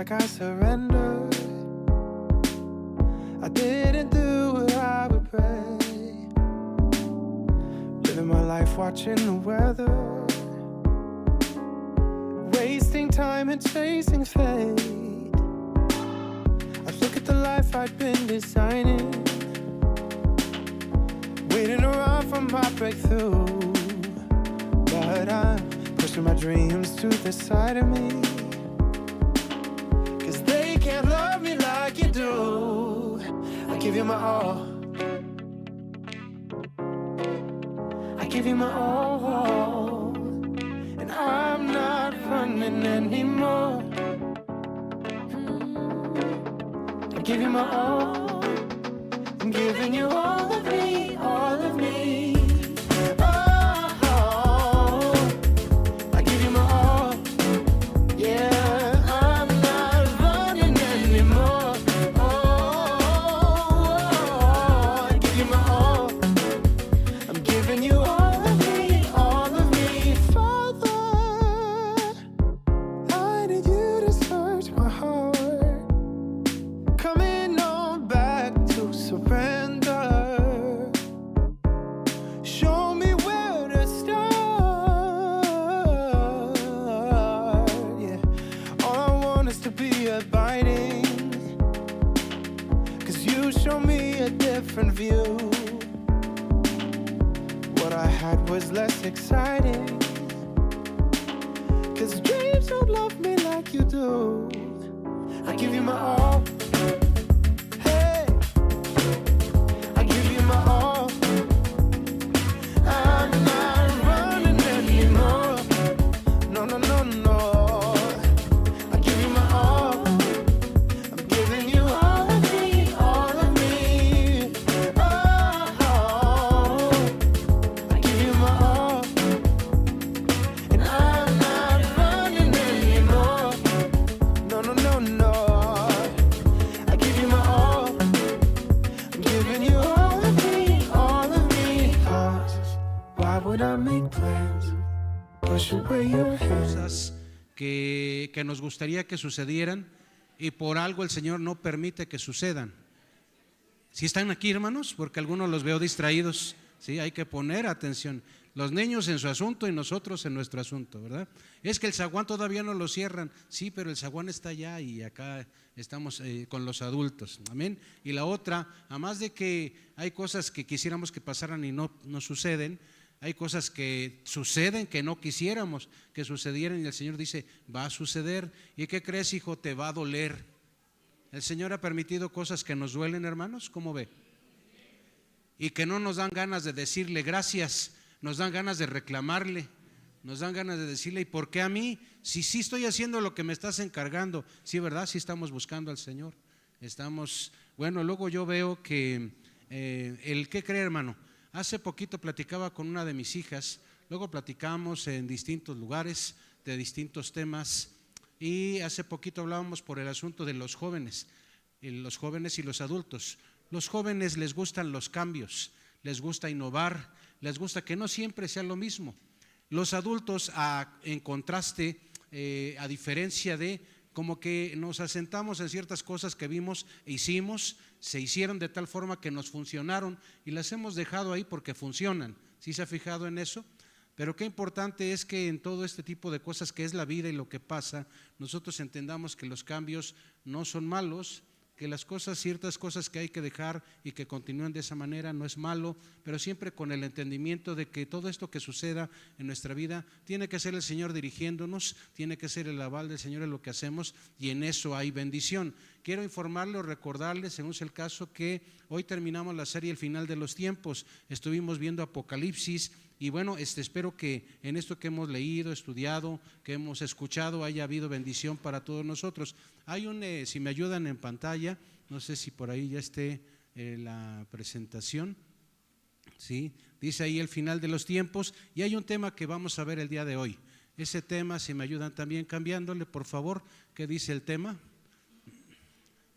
like I surrendered. I didn't do what I would pray. Living my life watching the weather, wasting time and chasing fate. I look at the life I'd been designing, waiting around for my breakthrough. But I'm pushing my dreams to the side of me, 'cause they can't love me like you do. I give you my all, I give you my all, and I'm not running anymore. I give you my all, I'm giving you all of me, all of me. Oh, I give you my all, yeah, I'm not running anymore. Oh, I give you my all, I'm giving you all of me, all of me. Father, I need you to search my heart, coming on back to surrender. Show me where to start, yeah. All I want is to be abiding, 'cause you show me a different view. What I had was less exciting, 'cause dreams don't love me like you do. I give you my all, hey, I give you my all. I'm not running anymore, no, no, no, no. I give you my all, I'm giving you all of me, all of me. Oh, I give you my all, and I'm not running anymore, no, no, no, no. I give you my all, I'm giving you all of me, all of me. 'Cause why would I make plans, push away your hands? Cosas que nos gustaría que sucedieran y por algo el Señor no permite que sucedan. ¿Sí están aquí, hermanos? Porque algunos los veo distraídos. Sí, hay que poner atención. Los niños en su asunto y nosotros en nuestro asunto, ¿verdad? Es que el zaguán todavía no lo cierran. Sí, pero el zaguán está allá y acá estamos con los adultos. Amén. Y la otra, además de que hay cosas que quisiéramos que pasaran y no suceden, hay cosas que suceden que no quisiéramos que sucedieran y el Señor dice, va a suceder. ¿Y qué crees, hijo? Te va a doler. El Señor ha permitido cosas que nos duelen, hermanos, ¿cómo ve? Y que no nos dan ganas de decirle gracias, nos dan ganas de reclamarle, nos dan ganas de decirle, ¿y por qué a mí? Si sí estoy haciendo lo que me estás encargando. Sí, ¿verdad? Sí estamos buscando al Señor. Bueno, luego yo veo que ¿qué cree, hermano? Hace poquito platicaba con una de mis hijas, luego platicamos en distintos lugares de distintos temas y hace poquito hablábamos por el asunto de los jóvenes y los adultos. Los jóvenes les gustan los cambios, les gusta innovar, les gusta que no siempre sea lo mismo. Los adultos, en contraste, a diferencia de como que nos asentamos en ciertas cosas que vimos e hicimos, se hicieron de tal forma que nos funcionaron y las hemos dejado ahí porque funcionan. ¿Sí se ha fijado en eso? Pero qué importante es que en todo este tipo de cosas que es la vida y lo que pasa, nosotros entendamos que los cambios no son malos, que las cosas, ciertas cosas que hay que dejar y que continúen de esa manera no es malo, pero siempre con el entendimiento de que todo esto que suceda en nuestra vida tiene que ser el Señor dirigiéndonos, tiene que ser el aval del Señor en lo que hacemos y en eso hay bendición. Quiero informarle o recordarle, según es el caso, que hoy terminamos la serie El Final de los Tiempos. Estuvimos viendo Apocalipsis y bueno, espero que en esto que hemos leído, estudiado, que hemos escuchado haya habido bendición para todos nosotros. Hay si me ayudan en pantalla, no sé si por ahí ya esté la presentación. Sí, dice ahí El Final de los Tiempos y hay un tema que vamos a ver el día de hoy. Ese tema, si me ayudan también cambiándole, por favor, ¿qué dice el tema?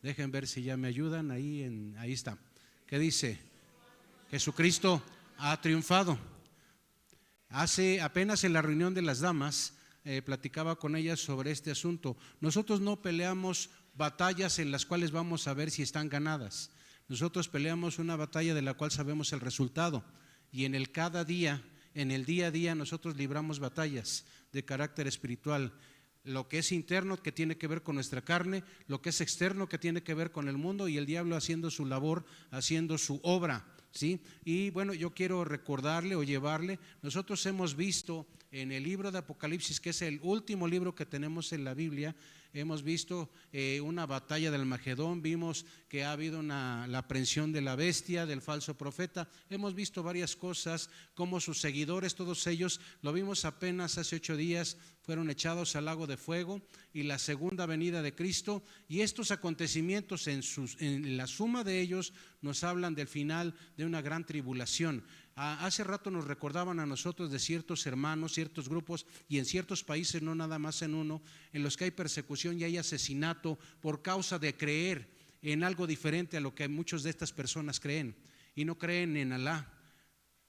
Dejen ver si ya me ayudan, ahí está. ¿Qué dice? Jesucristo ha triunfado. Hace apenas en la reunión de las damas platicaba con ella sobre este asunto. Nosotros no peleamos batallas en las cuales vamos a ver si están ganadas. Nosotros peleamos una batalla de la cual sabemos el resultado, y en el cada día, en el día a día, nosotros libramos batallas de carácter espiritual. Lo que es interno, que tiene que ver con nuestra carne, lo que es externo, que tiene que ver con el mundo, y el diablo haciendo su labor, haciendo su obra, ¿sí? Y bueno, yo quiero recordarle o llevarle, nosotros hemos visto en el libro de Apocalipsis, que es el último libro que tenemos en la Biblia, hemos visto una batalla del Magedón, vimos que ha habido la aprehensión de la bestia, del falso profeta, hemos visto varias cosas, como sus seguidores, todos ellos, lo vimos apenas hace 8 días, fueron echados al lago de fuego, y la segunda venida de Cristo, y estos acontecimientos en la suma de ellos nos hablan del final de una gran tribulación. Hace rato nos recordaban a nosotros de ciertos hermanos, ciertos grupos, y en ciertos países, no nada más en uno, en los que hay persecución y hay asesinato por causa de creer en algo diferente a lo que muchas de estas personas creen, y no creen en Alá.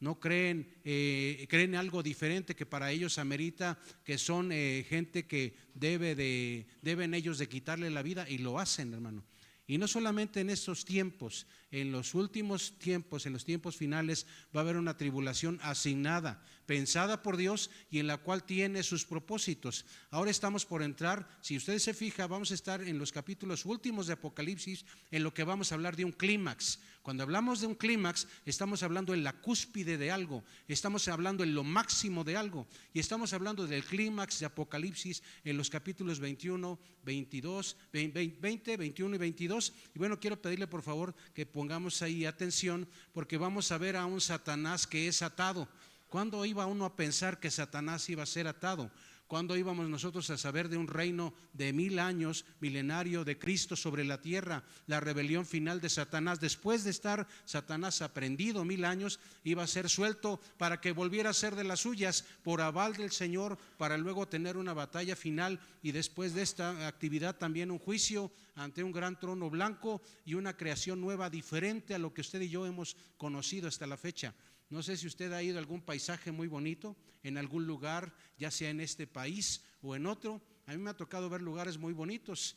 No creen, creen algo diferente que para ellos amerita, que son gente que deben ellos de quitarle la vida, y lo hacen, hermano. Y no solamente en estos tiempos, en los últimos tiempos, en los tiempos finales, va a haber una tribulación asignada, pensada por Dios, y en la cual tiene sus propósitos. Ahora estamos por entrar, si ustedes se fijan, vamos a estar en los capítulos últimos de Apocalipsis, en lo que vamos a hablar de un clímax. Cuando hablamos de un clímax, estamos hablando en la cúspide de algo, estamos hablando en lo máximo de algo, y estamos hablando del clímax de Apocalipsis en los capítulos 21, 22, 20, 21 y 22. Y bueno, quiero pedirle por favor que pongamos ahí atención, porque vamos a ver a un Satanás que es atado. ¿Cuándo iba uno a pensar que Satanás iba a ser atado? ¿Cuándo íbamos nosotros a saber de un reino de 1000 años, milenario, de Cristo sobre la tierra, la rebelión final de Satanás? Después de estar Satanás aprendido 1000 años, iba a ser suelto para que volviera a ser de las suyas por aval del Señor, para luego tener una batalla final, y después de esta actividad también un juicio ante un gran trono blanco y una creación nueva diferente a lo que usted y yo hemos conocido hasta la fecha. No sé si usted ha ido a algún paisaje muy bonito, en algún lugar, ya sea en este país o en otro. A mí me ha tocado ver lugares muy bonitos,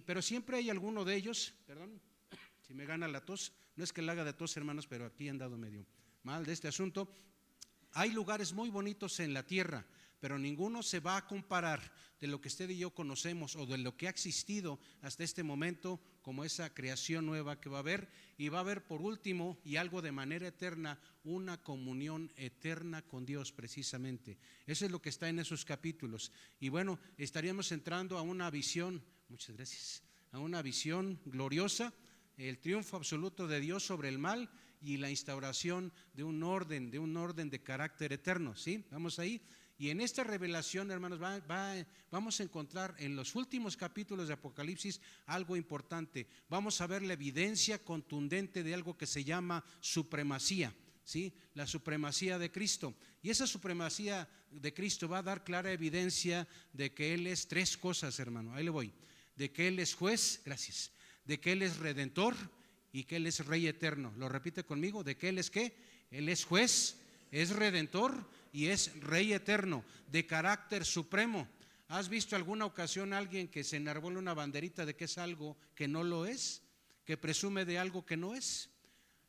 pero siempre hay alguno de ellos, perdón, si me gana la tos, no es que la haga de tos, hermanos, pero aquí han dado medio mal de este asunto. Hay lugares muy bonitos en la tierra, pero ninguno se va a comparar de lo que usted y yo conocemos, o de lo que ha existido hasta este momento, como esa creación nueva que va a haber. Y va a haber, por último, y algo de manera eterna, una comunión eterna con Dios, precisamente. Eso es lo que está en esos capítulos. Y bueno, estaríamos entrando a una visión, muchas gracias, a una visión gloriosa, el triunfo absoluto de Dios sobre el mal, y la instauración de un orden de carácter eterno. ¿Sí? Vamos ahí. Y en esta revelación, hermanos, vamos a encontrar en los últimos capítulos de Apocalipsis algo importante. Vamos a ver la evidencia contundente de algo que se llama supremacía, ¿sí? La supremacía de Cristo. Y esa supremacía de Cristo va a dar clara evidencia de que Él es 3 cosas, hermano. Ahí le voy. De que Él es juez, gracias. De que Él es redentor y que Él es rey eterno. ¿Lo repite conmigo? ¿De que Él es qué? Él es juez, es redentor y es rey eterno, de carácter supremo. ¿Has visto alguna ocasión a alguien que se enarbola una banderita de que es algo que no lo es? ¿Que presume de algo que no es?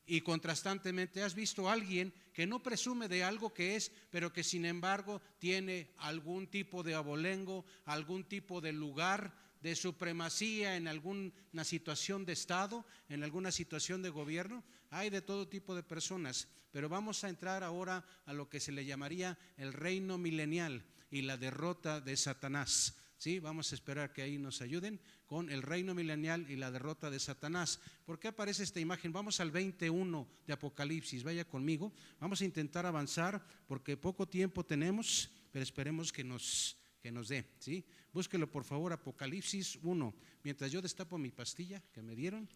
Y contrastantemente, ¿has visto a alguien que no presume de algo que es, pero que sin embargo tiene algún tipo de abolengo, algún tipo de lugar de supremacía en alguna situación de Estado, en alguna situación de gobierno? Hay de todo tipo de personas, pero vamos a entrar ahora a lo que se le llamaría el reino milenial y la derrota de Satanás. Sí, vamos a esperar que ahí nos ayuden con el reino milenial y la derrota de Satanás. ¿Por qué aparece esta imagen? Vamos al 21 de Apocalipsis, vaya conmigo. Vamos a intentar avanzar porque poco tiempo tenemos, pero esperemos que nos dé, ¿sí? Búsquelo por favor, Apocalipsis 1. Mientras yo destapo mi pastilla que me dieron,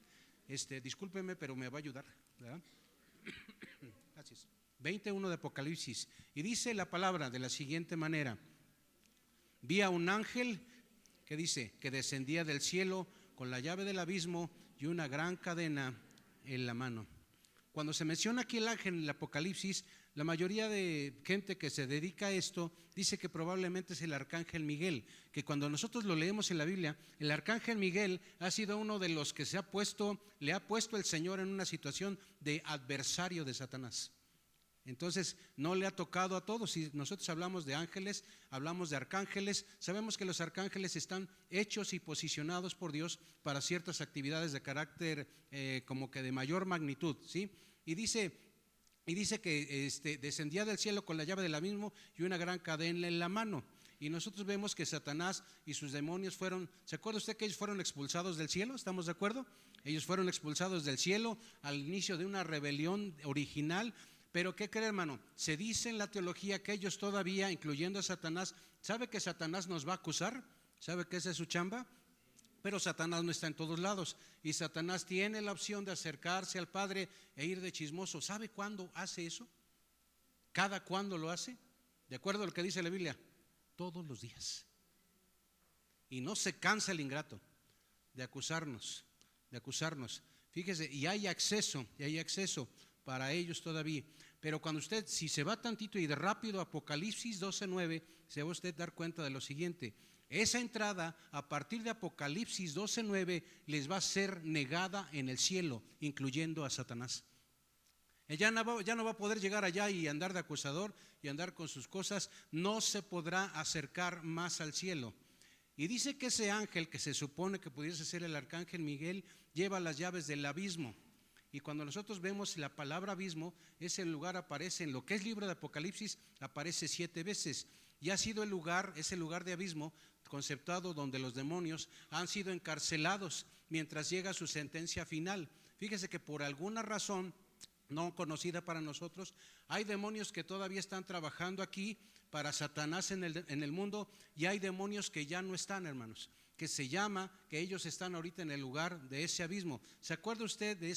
discúlpeme, pero me va a ayudar, ¿verdad? Gracias. 21 de Apocalipsis. Y dice la palabra de la siguiente manera: vi a un ángel que dice que descendía del cielo con la llave del abismo y una gran cadena en la mano. Cuando se menciona aquí el ángel en el Apocalipsis, La mayoría de gente que se dedica a esto dice que probablemente es el arcángel Miguel, que cuando nosotros lo leemos en la Biblia, el arcángel Miguel ha sido uno de los que le ha puesto el Señor en una situación de adversario de Satanás. Entonces no le ha tocado a todos. Si nosotros hablamos de ángeles, hablamos de arcángeles, sabemos que los arcángeles están hechos y posicionados por Dios para ciertas actividades de carácter como que de mayor magnitud, ¿sí? Y dice que descendía del cielo con la llave del abismo y una gran cadena en la mano. Y nosotros vemos que Satanás y sus demonios ¿se acuerda usted que ellos fueron expulsados del cielo? ¿Estamos de acuerdo? Ellos fueron expulsados del cielo al inicio de una rebelión original. Pero ¿qué cree, hermano? Se dice en la teología que ellos todavía, incluyendo a Satanás, ¿sabe que Satanás nos va a acusar? ¿Sabe que esa es su chamba? Pero Satanás no está en todos lados y Satanás tiene la opción de acercarse al Padre e ir de chismoso. ¿Sabe cuándo hace eso? ¿Cada cuándo lo hace? De acuerdo a lo que dice la Biblia, todos los días. Y no se cansa el ingrato de acusarnos. Fíjese, y hay acceso para ellos todavía. Pero cuando usted, si se va tantito y de rápido a Apocalipsis 12:9, se va a usted dar cuenta de lo siguiente: esa entrada a partir de Apocalipsis 12:9 les va a ser negada en el cielo, incluyendo a Satanás. Él ya no va a poder llegar allá y andar de acusador y andar con sus cosas, no se podrá acercar más al cielo. Y dice que ese ángel, que se supone que pudiese ser el arcángel Miguel, lleva las llaves del abismo. Y cuando nosotros vemos la palabra abismo, ese lugar aparece en lo que es libro de Apocalipsis, aparece 7 veces. Y ha sido ese lugar de abismo conceptuado donde los demonios han sido encarcelados mientras llega su sentencia final. Fíjese que por alguna razón no conocida para nosotros, hay demonios que todavía están trabajando aquí para Satanás en el mundo, y hay demonios que ya no están, hermanos, que ellos están ahorita en el lugar de ese abismo. ¿Se acuerda usted de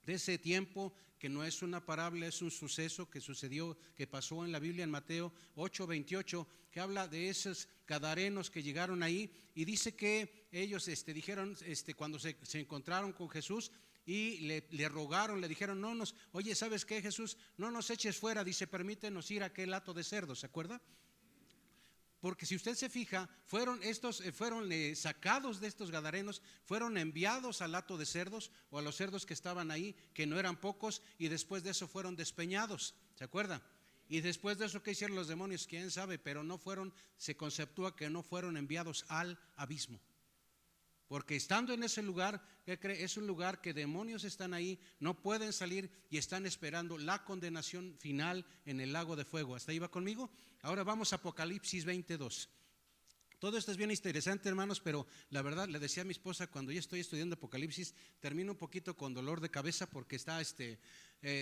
ese tiempo que no es una parábola, es un suceso que sucedió, que pasó en la Biblia en Mateo 8:28, que habla de esos gadarenos que llegaron ahí? Y dice que ellos dijeron, cuando se encontraron con Jesús y le rogaron, le dijeron, oye, ¿sabes qué, Jesús? No nos eches fuera, dice, permítenos ir a aquel hato de cerdos. ¿Se acuerda? Porque si usted se fija, fueron sacados de estos gadarenos, fueron enviados al hato de cerdos o a los cerdos que estaban ahí, que no eran pocos, y después de eso fueron despeñados. ¿Se acuerda? Y después de eso, ¿qué hicieron los demonios? Quién sabe, pero se conceptúa que no fueron enviados al abismo. Porque estando en ese lugar, ¿qué cree? Es un lugar que demonios están ahí, no pueden salir y están esperando la condenación final en el lago de fuego. ¿Hasta ahí va conmigo? Ahora vamos a Apocalipsis 22. Todo esto es bien interesante, hermanos, pero la verdad, le decía a mi esposa, cuando yo estoy estudiando Apocalipsis, termino un poquito con dolor de cabeza porque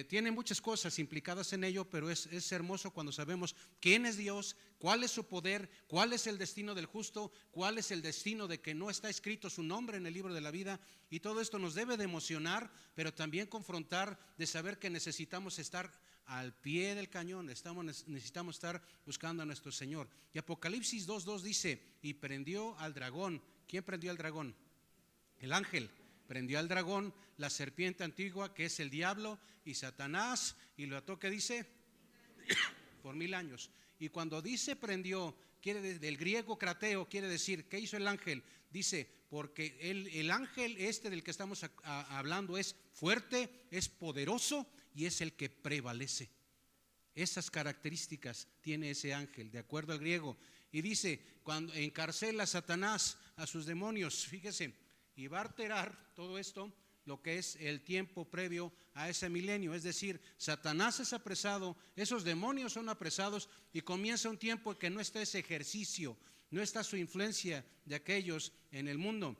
tiene muchas cosas implicadas en ello, pero es hermoso cuando sabemos quién es Dios, cuál es su poder, cuál es el destino del justo, cuál es el destino de que no está escrito su nombre en el libro de la vida. Y todo esto nos debe de emocionar, pero también confrontar, de saber que necesitamos estar al pie del cañón, necesitamos estar buscando a nuestro Señor. Y Apocalipsis 2:2 dice: y prendió al dragón. ¿Quién prendió al dragón? El ángel prendió al dragón, la serpiente antigua, que es el diablo y Satanás, y lo ató, ¿qué dice? Por 1000 años. Y cuando dice prendió, del griego krateo, quiere decir, ¿qué hizo el ángel? Dice, porque el ángel del que estamos hablando es fuerte, es poderoso y es el que prevalece. Esas características tiene ese ángel, de acuerdo al griego. Y dice, cuando encarcela a Satanás, a sus demonios, fíjese, y va a alterar todo esto, lo que es el tiempo previo a ese milenio. Es decir, Satanás es apresado, esos demonios son apresados, y comienza un tiempo en que no está ese ejercicio, no está su influencia de aquellos en el mundo.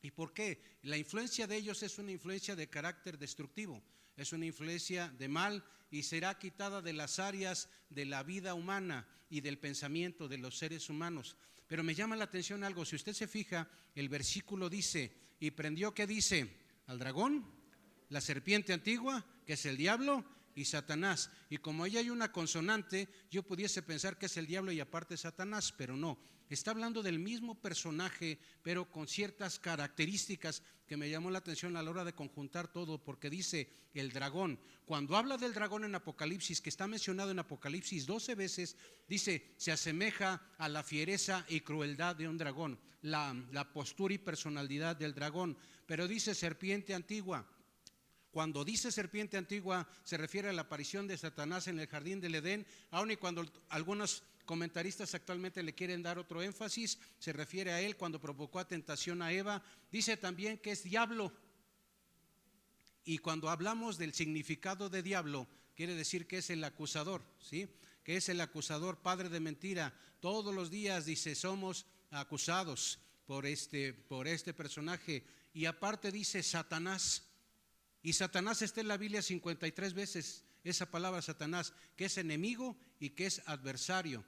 ¿Y por qué? La influencia de ellos es una influencia de carácter destructivo, es una influencia de mal, y será quitada de las áreas de la vida humana y del pensamiento de los seres humanos. Pero me llama la atención algo, si usted se fija, el versículo dice, y prendió, ¿qué dice? Al dragón, la serpiente antigua, que es el diablo, y Satanás. Y como ahí hay una consonante, yo pudiese pensar que es el diablo y aparte Satanás, pero no. Está hablando del mismo personaje, pero con ciertas características que me llamó la atención a la hora de conjuntar todo, porque dice el dragón. Cuando habla del dragón en Apocalipsis, que está mencionado en Apocalipsis 12 veces, dice, se asemeja a la fiereza y crueldad de un dragón, la postura y personalidad del dragón, pero dice serpiente antigua. Cuando dice serpiente antigua se refiere a la aparición de Satanás en el jardín del Edén, aun y cuando algunos comentaristas actualmente le quieren dar otro énfasis, se refiere a él cuando provocó a tentación a Eva. Dice también que es diablo, y cuando hablamos del significado de diablo, quiere decir que es el acusador, ¿sí? Que es el acusador, padre de mentira. Todos los días, dice, somos acusados por este personaje. Y aparte dice Satanás. Y Satanás está en la Biblia 53 veces, esa palabra Satanás, que es enemigo y que es adversario.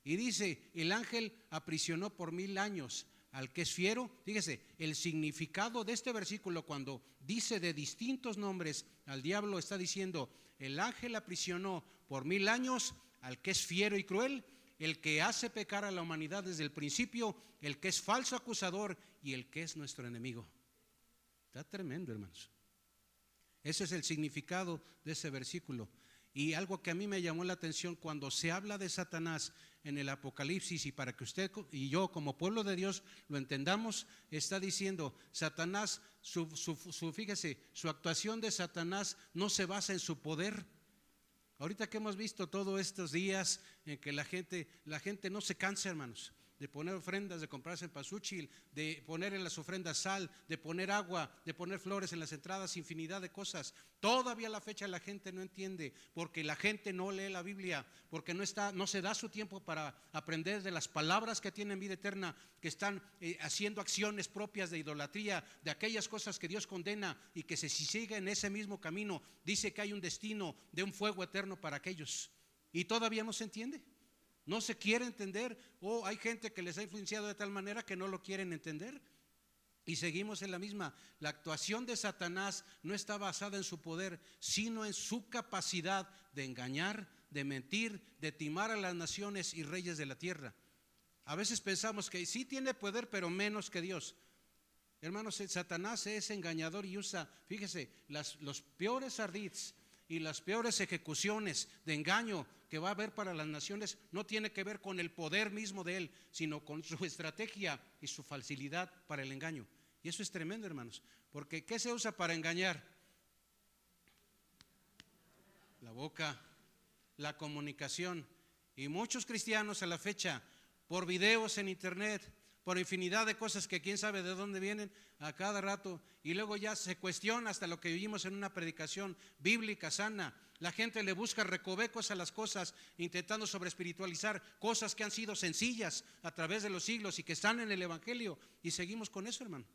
Y dice, el ángel aprisionó por 1000 años al que es fiero. Fíjese, el significado de este versículo, cuando dice de distintos nombres al diablo, está diciendo, el ángel aprisionó por 1000 años al que es fiero y cruel, el que hace pecar a la humanidad desde el principio, el que es falso acusador y el que es nuestro enemigo. Está tremendo, hermanos. Ese es el significado de ese versículo. Y algo que a mí me llamó la atención cuando se habla de Satanás en el Apocalipsis, y para que usted y yo como pueblo de Dios lo entendamos, está diciendo Satanás, fíjese, su actuación de Satanás no se basa en su poder. Ahorita que hemos visto todos estos días en que la gente no se cansa, hermanos, de poner ofrendas, de comprar cempasúchil, de poner en las ofrendas sal, de poner agua, de poner flores en las entradas, infinidad de cosas. Todavía a la fecha la gente no entiende, porque la gente no lee la Biblia, porque no se da su tiempo para aprender de las palabras que tienen vida eterna, que están haciendo acciones propias de idolatría, de aquellas cosas que Dios condena, y que si sigue en ese mismo camino, dice que hay un destino de un fuego eterno para aquellos, y todavía no se entiende. No se quiere entender, o hay gente que les ha influenciado de tal manera que no lo quieren entender. Y seguimos en la misma. La actuación de Satanás no está basada en su poder, sino en su capacidad de engañar, de mentir, de timar a las naciones y reyes de la tierra. A veces pensamos que sí tiene poder, pero menos que Dios. Hermanos, Satanás es engañador y usa, fíjese, los peores ardits y las peores ejecuciones de engaño que va a haber para las naciones no tiene que ver con el poder mismo de él, sino con su estrategia y su facilidad para el engaño. Y eso es tremendo, hermanos, porque ¿qué se usa para engañar? La boca, la comunicación. Y muchos cristianos a la fecha, por videos en internet, por infinidad de cosas que quién sabe de dónde vienen a cada rato, y luego ya se cuestiona hasta lo que vivimos en una predicación bíblica sana. La gente le busca recovecos a las cosas, intentando sobreespiritualizar cosas que han sido sencillas a través de los siglos y que están en el Evangelio, y seguimos con eso, hermano.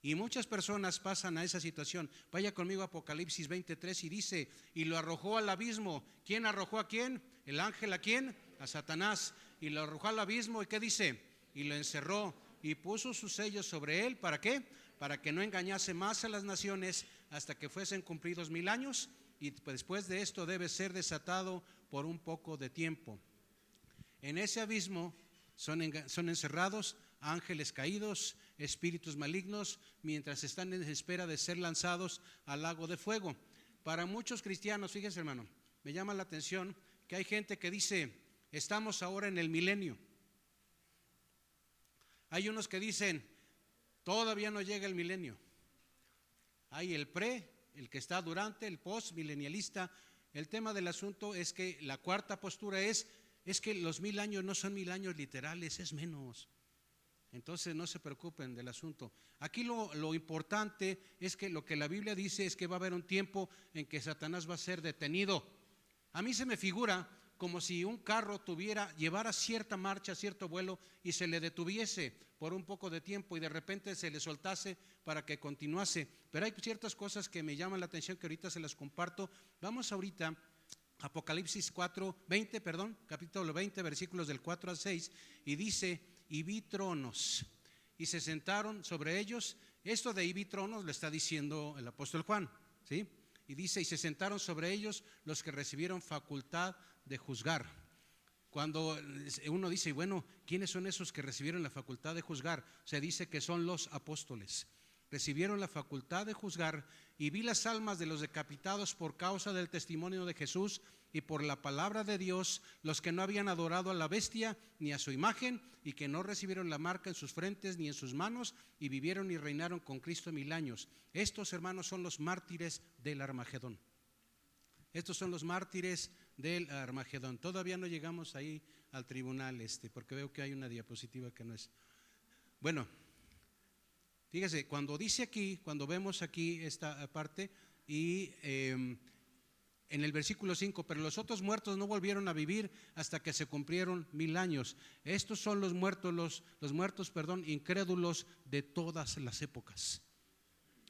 Y muchas personas pasan a esa situación. Vaya conmigo a Apocalipsis 23 y dice, y lo arrojó al abismo. ¿Quién arrojó a quién? ¿El ángel a quién? A Satanás. Y lo arrojó al abismo, ¿y qué dice? Y lo encerró y puso sus sellos sobre él. ¿Para qué? Para que no engañase más a las naciones hasta que fuesen cumplidos 1000 años, y después de esto debe ser desatado por un poco de tiempo. En ese abismo son encerrados ángeles caídos, espíritus malignos, mientras están en espera de ser lanzados al lago de fuego. Para muchos cristianos, fíjense, hermano, me llama la atención que hay gente que dice, estamos ahora en el milenio. Hay unos que dicen, todavía no llega el milenio. Hay el el que está durante, el post milenialista. El tema del asunto es que la cuarta postura es que los 1000 años no son 1000 años literales, es menos. Entonces no se preocupen del asunto. Aquí lo importante es que lo que la Biblia dice es que va a haber un tiempo en que Satanás va a ser detenido. A mí se me figura como si un carro llevara cierta marcha, cierto vuelo, y se le detuviese por un poco de tiempo y de repente se le soltase para que continuase. Pero hay ciertas cosas que me llaman la atención que ahorita se las comparto. Vamos ahorita Apocalipsis capítulo 20, versículos del 4 al 6, y dice, y vi tronos, y se sentaron sobre ellos. Esto de y vi tronos lo está diciendo el apóstol Juan, ¿sí? y dice, y se sentaron sobre ellos los que recibieron facultad de juzgar. Cuando uno dice, bueno, ¿quiénes son esos que recibieron la facultad de juzgar? Se dice que son los apóstoles. Recibieron la facultad de juzgar, y vi las almas de los decapitados por causa del testimonio de Jesús y por la palabra de Dios, los que no habían adorado a la bestia ni a su imagen, y que no recibieron la marca en sus frentes ni en sus manos, y vivieron y reinaron con Cristo 1000 años. Estos, hermanos, son los mártires del Armagedón. Estos son los mártires del Armagedón. Todavía no llegamos ahí al tribunal porque veo que hay una diapositiva que no es. Bueno, fíjese, cuando dice aquí, cuando vemos aquí esta parte, y en el versículo 5, pero los otros muertos no volvieron a vivir hasta que se cumplieron 1000 años. Estos son los muertos, incrédulos de todas las épocas.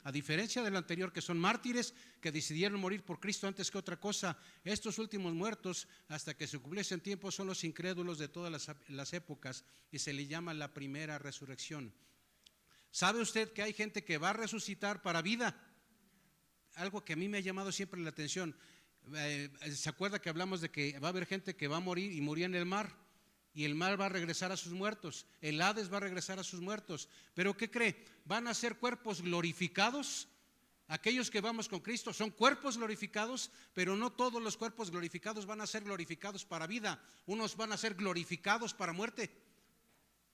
A diferencia del anterior, que son mártires que decidieron morir por Cristo antes que otra cosa, estos últimos muertos, hasta que se cumpliesen tiempo, son los incrédulos de todas las épocas, y se le llama la primera resurrección. ¿Sabe usted que hay gente que va a resucitar para vida? Algo que a mí me ha llamado siempre la atención. ¿Se acuerda que hablamos de que va a haber gente que va a morir y murió en el mar? Y el mar va a regresar a sus muertos, el Hades va a regresar a sus muertos. ¿Pero qué cree? ¿Van a ser cuerpos glorificados? Aquellos que vamos con Cristo son cuerpos glorificados, pero no todos los cuerpos glorificados van a ser glorificados para vida. Unos van a ser glorificados para muerte.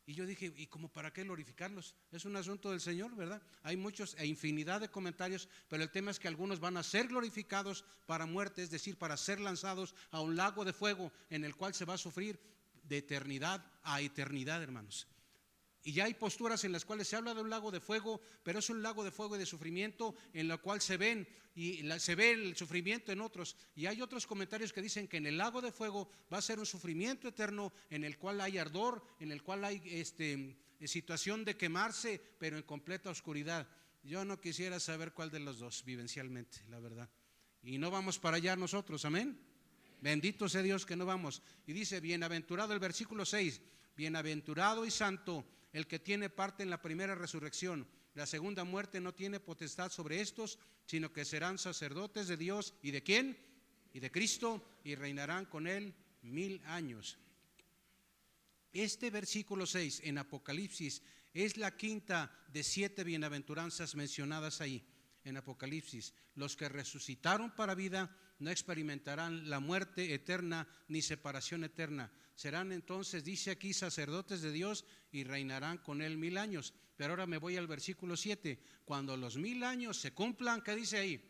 Y yo dije, ¿y cómo para qué glorificarlos? Es un asunto del Señor, ¿verdad? Hay muchos e infinidad de comentarios, pero el tema es que algunos van a ser glorificados para muerte, es decir, para ser lanzados a un lago de fuego en el cual se va a sufrir de eternidad a eternidad, hermanos. Y ya hay posturas en las cuales se habla de un lago de fuego, pero es un lago de fuego y de sufrimiento en la cual se ve el sufrimiento en otros. Y hay otros comentarios que dicen que en el lago de fuego va a ser un sufrimiento eterno, en el cual hay ardor, en el cual hay situación de quemarse, pero en completa oscuridad. Yo no quisiera saber cuál de los dos vivencialmente, la verdad. Y no vamos para allá nosotros, amén. Bendito sea Dios que no vamos. Y dice, bienaventurado, el versículo 6, bienaventurado y santo el que tiene parte en la primera resurrección. La segunda muerte no tiene potestad sobre estos, sino que serán sacerdotes de Dios. ¿Y de quién? Y de Cristo, y reinarán con él 1000 años. Este versículo 6 en Apocalipsis es la quinta de 7 bienaventuranzas mencionadas ahí en Apocalipsis. Los que resucitaron para vida no experimentarán la muerte eterna ni separación eterna. Serán entonces, dice aquí, sacerdotes de Dios y reinarán con él 1000 años. Pero ahora me voy al versículo 7. Cuando los 1000 años se cumplan, ¿qué dice ahí?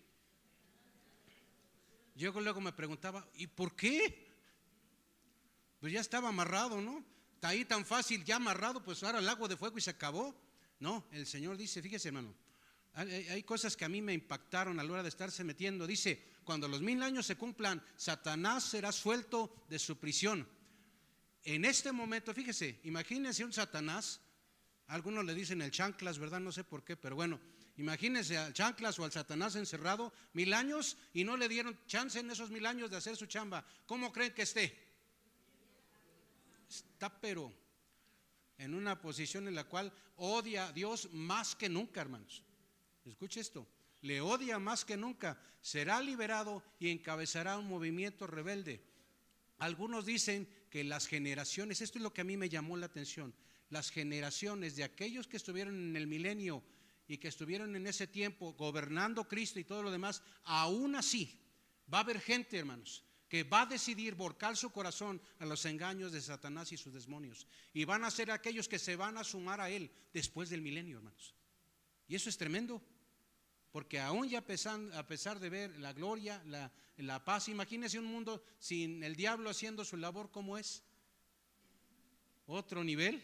Yo luego me preguntaba, ¿y por qué? Pues ya estaba amarrado, ¿no? Está ahí tan fácil, ya amarrado, pues ahora el lago de fuego y se acabó. No, el Señor dice, fíjese, hermano, hay cosas que a mí me impactaron a la hora de estarse metiendo. Dice, cuando los 1000 años se cumplan, Satanás será suelto de su prisión. En este momento, fíjese, imagínense un Satanás, algunos le dicen el chanclas, ¿verdad? No sé por qué, pero bueno, imagínense al chanclas o al Satanás encerrado 1000 años y no le dieron chance en esos 1000 años de hacer su chamba. ¿Cómo creen que esté? Está pero en una posición en la cual odia a Dios más que nunca, hermanos. Escuche esto, le odia más que nunca. Será liberado y encabezará un movimiento rebelde. Algunos dicen que las generaciones, esto es lo que a mí me llamó la atención, las generaciones de aquellos que estuvieron en el milenio y que estuvieron en ese tiempo gobernando Cristo y todo lo demás, aún así va a haber gente, hermanos, que va a decidir volcar su corazón a los engaños de Satanás y sus demonios, y van a ser aquellos que se van a sumar a él después del milenio, hermanos. Y eso es tremendo, porque aún ya a pesar de ver la gloria, la paz, imagínense un mundo sin el diablo haciendo su labor, ¿cómo es? Otro nivel.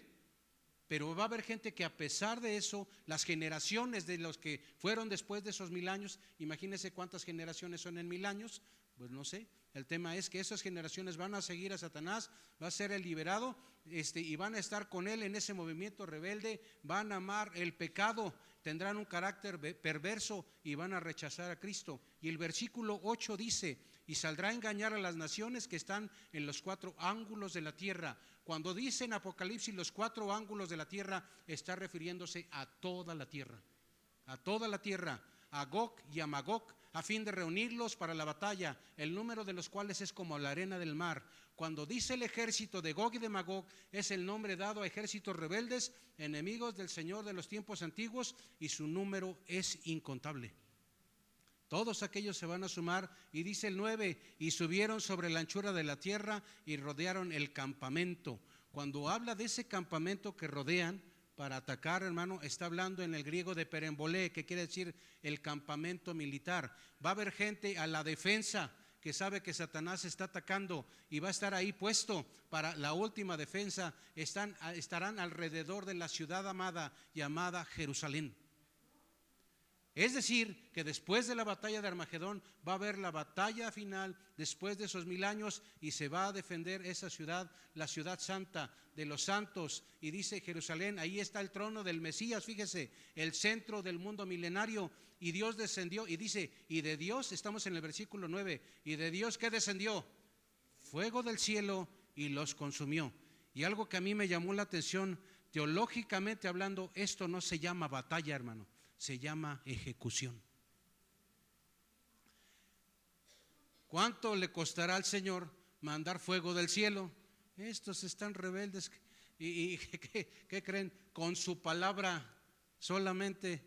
Pero va a haber gente que a pesar de eso, las generaciones de los que fueron después de esos 1000 años, imagínense cuántas generaciones son en 1000 años, pues no sé. El tema es que esas generaciones van a seguir a Satanás, va a ser el liberado, y van a estar con él en ese movimiento rebelde, van a amar el pecado, tendrán un carácter perverso y van a rechazar a Cristo. Y el versículo 8 dice, y saldrá a engañar a las naciones que están en los 4 ángulos de la tierra. Cuando dice en Apocalipsis los 4 ángulos de la tierra, está refiriéndose a toda la tierra, a toda la tierra. a Gog y a Magog, a fin de reunirlos para la batalla, el número de los cuales es como la arena del mar. Cuando dice el ejército de Gog y de Magog, es el nombre dado a ejércitos rebeldes, enemigos del Señor de los tiempos antiguos, y su número es incontable. Todos aquellos se van a sumar, y dice el 9, y subieron sobre la anchura de la tierra y rodearon el campamento. Cuando habla de ese campamento que rodean para atacar, hermano, está hablando en el griego de perembolé, que quiere decir el campamento militar. Va a haber gente a la defensa que sabe que Satanás está atacando y va a estar ahí puesto para la última defensa. Estarán alrededor de la ciudad amada llamada Jerusalén. Es decir, que después de la batalla de Armagedón va a haber la batalla final después de esos 1000 años, y se va a defender esa ciudad, la ciudad santa de los santos. Y dice Jerusalén, ahí está el trono del Mesías, fíjese, el centro del mundo milenario. Y Dios descendió, y dice, y de Dios, estamos en el versículo 9, y de Dios, ¿qué descendió? Fuego del cielo y los consumió. Y algo que a mí me llamó la atención, teológicamente hablando, esto no se llama batalla, hermano, se llama ejecución. ¿Cuánto le costará al Señor mandar fuego del cielo? Estos están rebeldes y ¿qué creen? Con su palabra solamente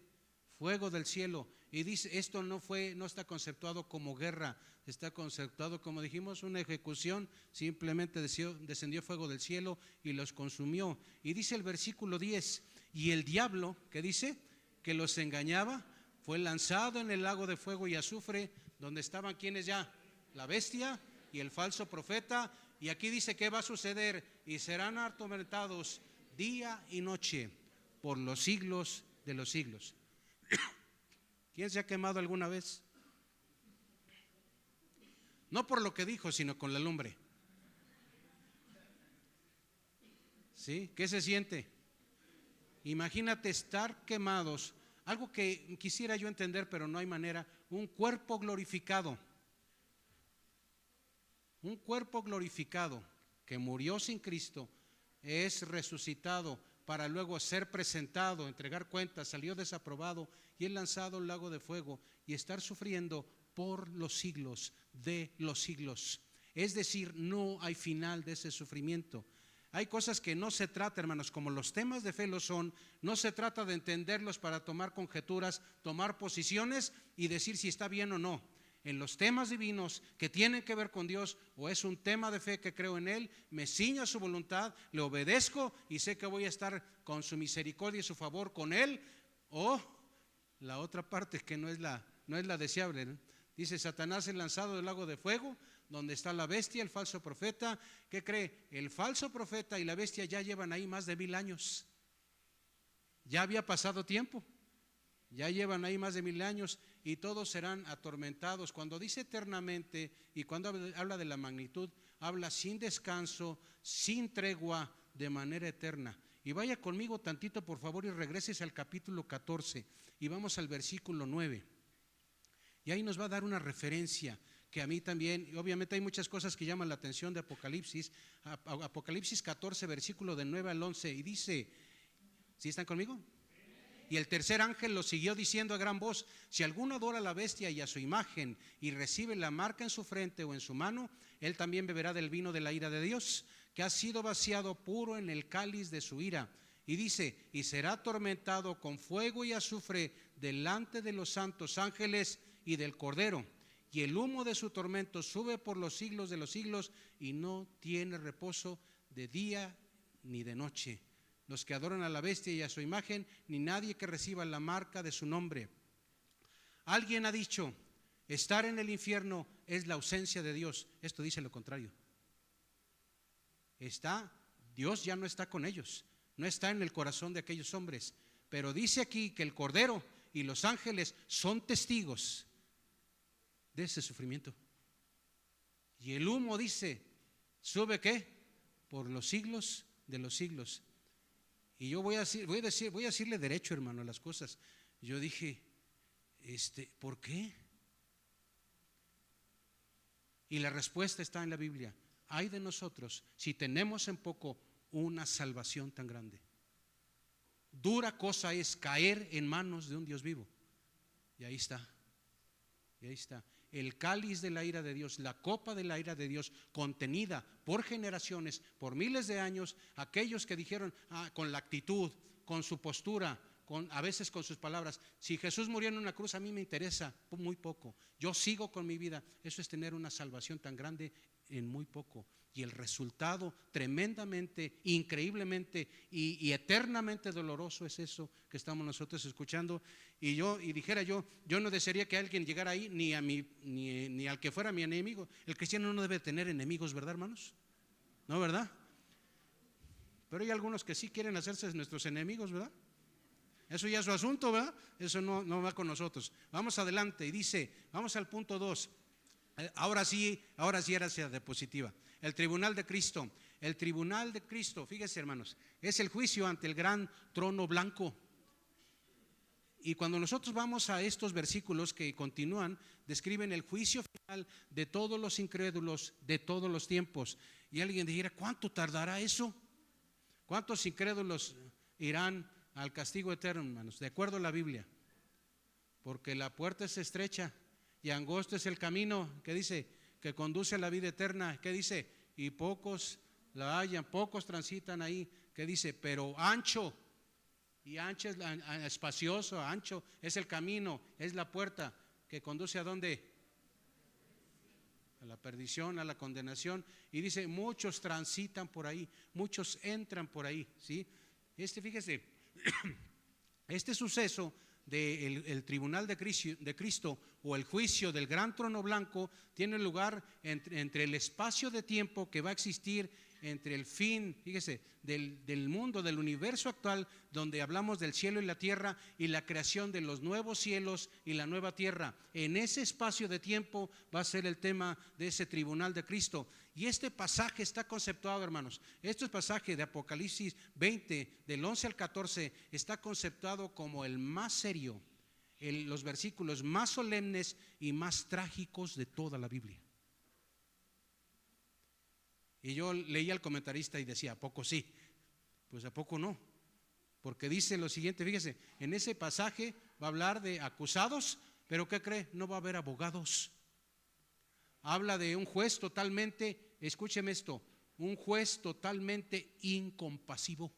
fuego del cielo. Y dice, esto no está conceptuado como guerra, está conceptuado, como dijimos, una ejecución. Simplemente descendió fuego del cielo y los consumió. Y dice el versículo 10, y el diablo, ¿qué dice? Que los engañaba, fue lanzado en el lago de fuego y azufre, donde estaban quienes ya, la bestia y el falso profeta. Y aquí dice que va a suceder, y serán atormentados día y noche por los siglos de los siglos. ¿Quién se ha quemado alguna vez? No por lo que dijo, sino con la lumbre. ¿Sí? ¿Qué se siente? Imagínate estar quemados, algo que quisiera yo entender, pero no hay manera. Un cuerpo glorificado que murió sin Cristo, es resucitado para luego ser presentado, entregar cuentas, salió desaprobado y es lanzado al lago de fuego y estar sufriendo por los siglos de los siglos. Es decir, no hay final de ese sufrimiento. Hay cosas que no se trata, hermanos, como los temas de fe lo son, no se trata de entenderlos para tomar conjeturas, tomar posiciones y decir si está bien o no. En los temas divinos que tienen que ver con Dios, o es un tema de fe que creo en Él, me ciño a su voluntad, le obedezco y sé que voy a estar con su misericordia y su favor con Él, o la otra parte que no es la deseable, ¿no? Dice, Satanás es lanzado del lago de fuego, donde está la bestia, el falso profeta. ¿Qué cree? El falso profeta y la bestia ya llevan ahí más de 1000 años. Ya había pasado tiempo. Ya llevan ahí más de 1000 años y todos serán atormentados. Cuando dice eternamente y cuando habla de la magnitud, habla sin descanso, sin tregua, de manera eterna. Y vaya conmigo tantito, por favor, y regreses al capítulo 14 y vamos al versículo 9. Y ahí nos va a dar una referencia que a mí también, y obviamente hay muchas cosas que llaman la atención de Apocalipsis. Apocalipsis 14, versículo de 9 al 11, y dice, ¿sí están conmigo? Y el tercer ángel lo siguió diciendo a gran voz, si alguno adora a la bestia y a su imagen y recibe la marca en su frente o en su mano, él también beberá del vino de la ira de Dios, que ha sido vaciado puro en el cáliz de su ira. Y dice, y será atormentado con fuego y azufre delante de los santos ángeles y del Cordero. Y el humo de su tormento sube por los siglos de los siglos y no tiene reposo de día ni de noche. Los que adoran a la bestia y a su imagen, ni nadie que reciba la marca de su nombre. Alguien ha dicho, estar en el infierno es la ausencia de Dios. Esto dice lo contrario. Dios ya no está con ellos, no está en el corazón de aquellos hombres. Pero dice aquí que el Cordero y los ángeles son testigos de ese sufrimiento. Y el humo, dice, sube ¿qué? Por los siglos de los siglos. Y yo voy a decirle derecho, hermano, a las cosas. Yo dije, ¿por qué? Y la respuesta está en la Biblia. Ay de nosotros si tenemos en poco una salvación tan grande. Dura cosa es caer en manos de un Dios vivo. Y ahí está. Y ahí está. El cáliz de la ira de Dios, la copa de la ira de Dios, contenida por generaciones, por miles de años, aquellos que dijeron con la actitud, con su postura, a veces con sus palabras: si Jesús murió en una cruz, a mí me interesa muy poco, yo sigo con mi vida. Eso es tener una salvación tan grande en muy poco. Y el resultado tremendamente, increíblemente y eternamente doloroso es eso que estamos nosotros escuchando. Y dijera yo no desearía que alguien llegara ahí, ni al que fuera mi enemigo. El cristiano no debe tener enemigos, ¿verdad, hermanos? ¿No, verdad? Pero hay algunos que sí quieren hacerse nuestros enemigos, ¿verdad? Eso ya es su asunto, ¿verdad? Eso no va con nosotros. Vamos adelante y dice, vamos al punto 2. Ahora sí era hacia diapositiva. El tribunal de Cristo. El tribunal de Cristo, fíjense, hermanos, es el juicio ante el gran trono blanco. Y cuando nosotros vamos a estos versículos que continúan, describen el juicio final de todos los incrédulos de todos los tiempos. Y alguien dijera: ¿cuánto tardará eso? ¿Cuántos incrédulos irán al castigo eterno, hermanos? De acuerdo a la Biblia, porque la puerta es estrecha y angosto es el camino, que dice, que conduce a la vida eterna, que dice, y pocos la hallan, pocos transitan ahí, que dice, pero ancho, y ancho es espacioso, ancho es el camino, es la puerta que conduce ¿a dónde? A la perdición, a la condenación. Y dice, muchos transitan por ahí, muchos entran por ahí, ¿sí? Fíjese, este suceso del tribunal de Cristo o el juicio del gran trono blanco tiene lugar entre el espacio de tiempo que va a existir entre el fin, fíjese, del mundo, del universo actual, donde hablamos del cielo y la tierra, y la creación de los nuevos cielos y la nueva tierra. En ese espacio de tiempo va a ser el tema de ese tribunal de Cristo. Y este pasaje está conceptuado, hermanos, este pasaje de Apocalipsis 20 del 11 al 14 está conceptuado como el más serio, los versículos más solemnes y más trágicos de toda la Biblia. Y yo leía al comentarista y decía: ¿a poco sí? Pues ¿a poco no? Porque dice lo siguiente, fíjese, en ese pasaje va a hablar de acusados, pero ¿qué cree? No va a haber abogados. Habla de un juez totalmente, escúcheme esto, un juez totalmente incompasivo.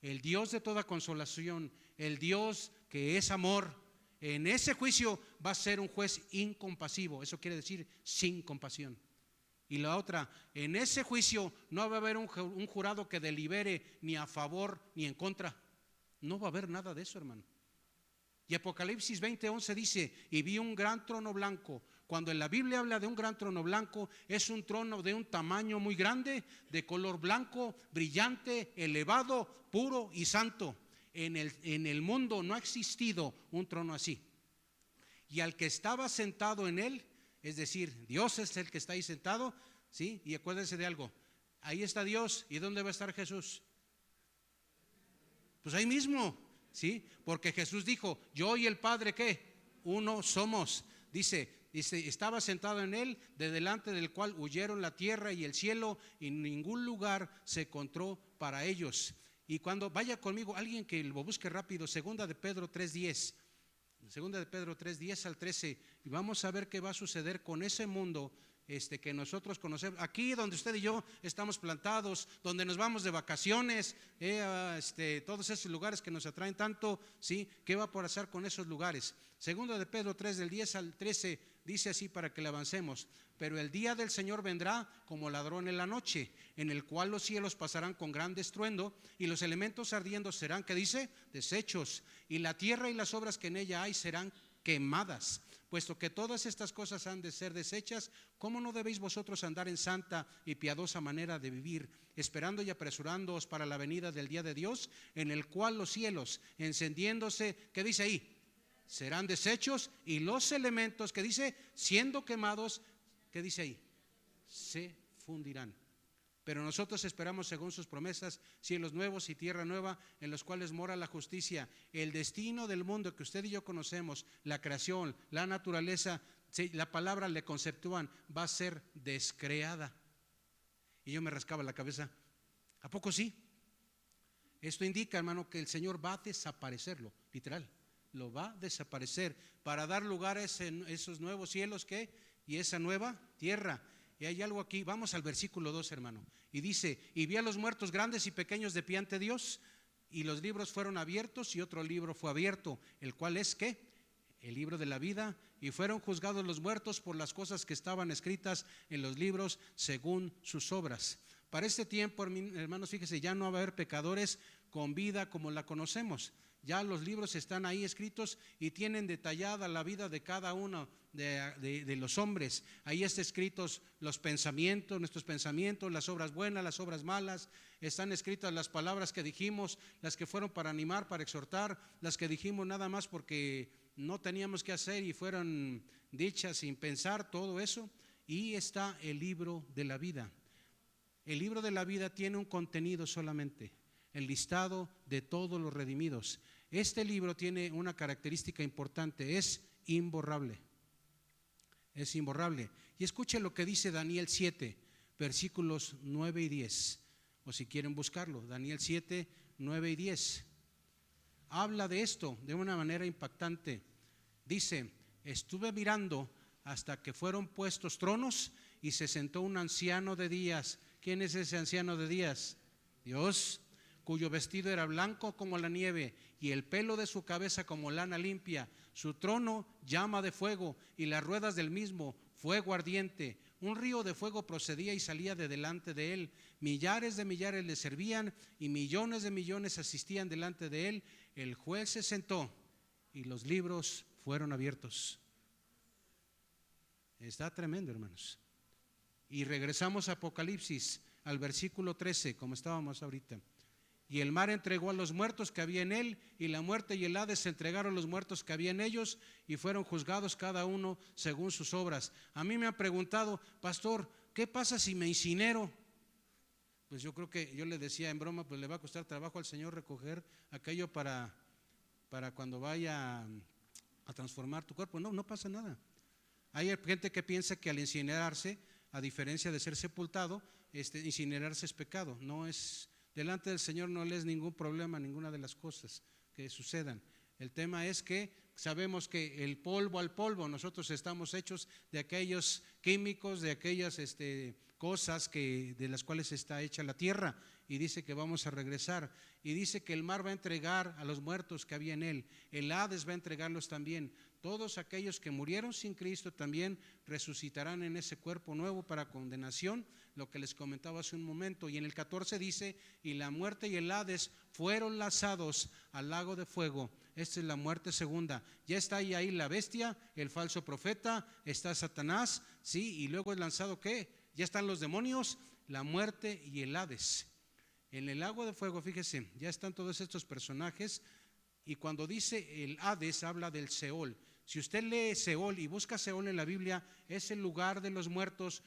El Dios de toda consolación, el Dios que es amor, en ese juicio va a ser un juez incompasivo. Eso quiere decir sin compasión. Y la otra, en ese juicio no va a haber un jurado que delibere ni a favor ni en contra. No va a haber nada de eso, hermano. Y Apocalipsis 20:11 dice: y vi un gran trono blanco. Cuando en la Biblia habla de un gran trono blanco, es un trono de un tamaño muy grande, de color blanco, brillante, elevado, puro y santo. En el mundo no ha existido un trono así. Y al que estaba sentado en él, es decir, Dios es el que está ahí sentado, ¿sí? Y acuérdense de algo, ahí está Dios. ¿Y dónde va a estar Jesús? Pues ahí mismo, ¿sí? Porque Jesús dijo: yo y el Padre, ¿qué? Uno somos. Dice, estaba sentado en él, de delante del cual huyeron la tierra y el cielo, y ningún lugar se encontró para ellos. Y cuando vaya conmigo, alguien que lo busque rápido, segunda de Pedro 3:10. Segunda de Pedro 3:10 al 13, y vamos a ver qué va a suceder con ese mundo que nosotros conocemos, aquí donde usted y yo estamos plantados, donde nos vamos de vacaciones, todos esos lugares que nos atraen tanto, ¿sí? ¿Qué va a pasar con esos lugares? Segunda de Pedro 3 del 10 al 13 dice así, para que le avancemos: pero el día del Señor vendrá como ladrón en la noche, en el cual los cielos pasarán con gran estruendo, y los elementos ardiendo serán, ¿qué dice? Deshechos, y la tierra y las obras que en ella hay serán quemadas. Puesto que todas estas cosas han de ser deshechas, ¿cómo no debéis vosotros andar en santa y piadosa manera de vivir, esperando y apresurándoos para la venida del día de Dios, en el cual los cielos, encendiéndose, ¿qué dice ahí? Serán deshechos, y los elementos, ¿qué dice? Siendo quemados, ¿qué dice ahí? Se fundirán. Pero nosotros esperamos, según sus promesas, cielos nuevos y tierra nueva, en los cuales mora la justicia. El destino del mundo que usted y yo conocemos, la creación, la naturaleza, la palabra le conceptúan, va a ser descreada. Y yo me rascaba la cabeza: ¿a poco sí? Esto indica, hermano, que el Señor va a desaparecerlo, literal. lo va a desaparecer para dar lugar a esos nuevos cielos y esa nueva tierra. Y hay algo aquí, vamos al versículo 2, hermano, y dice: y vi a los muertos grandes y pequeños de pie ante Dios, y los libros fueron abiertos, y otro libro fue abierto, el cual es ¿qué? El libro de la vida, y fueron juzgados los muertos por las cosas que estaban escritas en los libros según sus obras. Para este tiempo, hermanos, fíjese, ya no va a haber pecadores con vida como la conocemos. Ya los libros están ahí escritos y tienen detallada la vida de cada uno de los hombres. Ahí están escritos los pensamientos, nuestros pensamientos, las obras buenas, las obras malas. Están escritas las palabras que dijimos, las que fueron para animar, para exhortar, las que dijimos nada más porque no teníamos que hacer y fueron dichas sin pensar, todo eso. Y está el libro de la vida. El libro de la vida tiene un contenido solamente, el listado de todos los redimidos. Este libro tiene una característica importante: es imborrable. Es imborrable. Y escuche lo que dice Daniel 7, versículos 9 y 10. O si quieren buscarlo, Daniel 7, 9 y 10. Habla de esto de una manera impactante. Dice: estuve mirando hasta que fueron puestos tronos y se sentó un anciano de días. ¿Quién es ese anciano de días? Dios, cuyo vestido era blanco como la nieve y el pelo de su cabeza como lana limpia. Su trono llama de fuego y las ruedas del mismo fuego ardiente. Un río de fuego procedía y salía de delante de él. Millares de millares le servían y millones de millones asistían delante de él. El juez se sentó y los libros fueron abiertos. Está tremendo, hermanos. Y regresamos a Apocalipsis, al versículo 13, como estábamos ahorita. Y el mar entregó a los muertos que había en él, y la muerte y el Hades entregaron a los muertos que había en ellos, y fueron juzgados cada uno según sus obras. A mí me han preguntado: pastor, ¿qué pasa si me incinero? Pues yo creo que yo le decía en broma, pues le va a costar trabajo al Señor recoger aquello para cuando vaya a transformar tu cuerpo. No, no pasa nada. Hay gente que piensa que al incinerarse, a diferencia de ser sepultado, incinerarse es pecado. No es, delante del Señor no le es ningún problema ninguna de las cosas que sucedan. El tema es que sabemos que el polvo al polvo, nosotros estamos hechos de aquellos químicos, de aquellas cosas de las cuales está hecha la tierra, y dice que vamos a regresar, y dice que el mar va a entregar a los muertos que había en él, el Hades va a entregarlos también. Todos aquellos que murieron sin Cristo también resucitarán en ese cuerpo nuevo para condenación, lo que les comentaba hace un momento. Y en el 14 dice: y la muerte y el Hades fueron lanzados al lago de fuego. Esta es la muerte segunda. Ya está ahí la bestia, el falso profeta, está Satanás, ¿sí? Y luego es lanzado ¿qué? Ya están los demonios, la muerte y el Hades. En el lago de fuego, fíjese, ya están todos estos personajes. Y cuando dice el Hades, habla del Seol. Si usted lee Seol y busca Seol en la Biblia, es el lugar de los muertos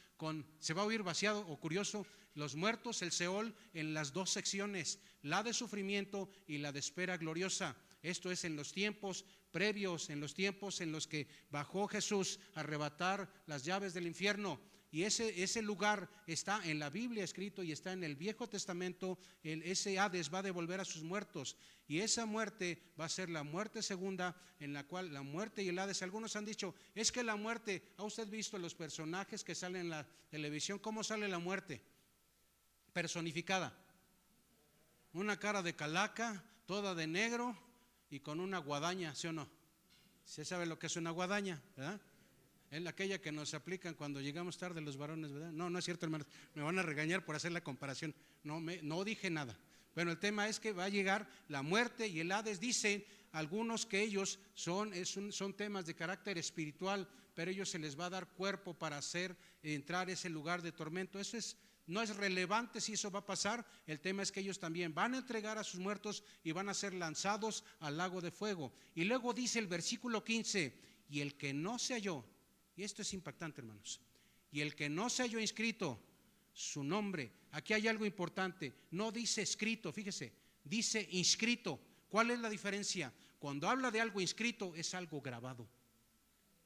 se va a oír vaciado o curioso, los muertos, el Seol, en las dos secciones, la de sufrimiento y la de espera gloriosa. Esto es en los tiempos previos, en los tiempos en los que bajó Jesús a arrebatar las llaves del infierno. Y ese lugar está en la Biblia escrito y está en el Viejo Testamento. Ese Hades va a devolver a sus muertos, y esa muerte va a ser la muerte segunda, en la cual la muerte y el Hades, algunos han dicho, es que la muerte, ¿ha usted visto los personajes que salen en la televisión? ¿Cómo sale la muerte? Personificada, una cara de calaca, toda de negro y con una guadaña, ¿sí o no? ¿Sí sabe lo que es una guadaña, verdad? Es aquella que nos aplican cuando llegamos tarde los varones, ¿verdad? No, no es cierto, hermanos, me van a regañar por hacer la comparación. No dije nada. Bueno, el tema es que va a llegar la muerte y el Hades. Dicen algunos que ellos son temas de carácter espiritual, pero ellos se les va a dar cuerpo para hacer entrar ese lugar de tormento. No es relevante si eso va a pasar. El tema es que ellos también van a entregar a sus muertos y van a ser lanzados al lago de fuego. Y luego dice el versículo 15: y el que no se halló, y esto es impactante, hermanos, y el que no se halló inscrito su nombre. Aquí hay algo importante, no dice escrito, fíjese, dice inscrito. ¿Cuál es la diferencia? Cuando habla de algo inscrito es algo grabado.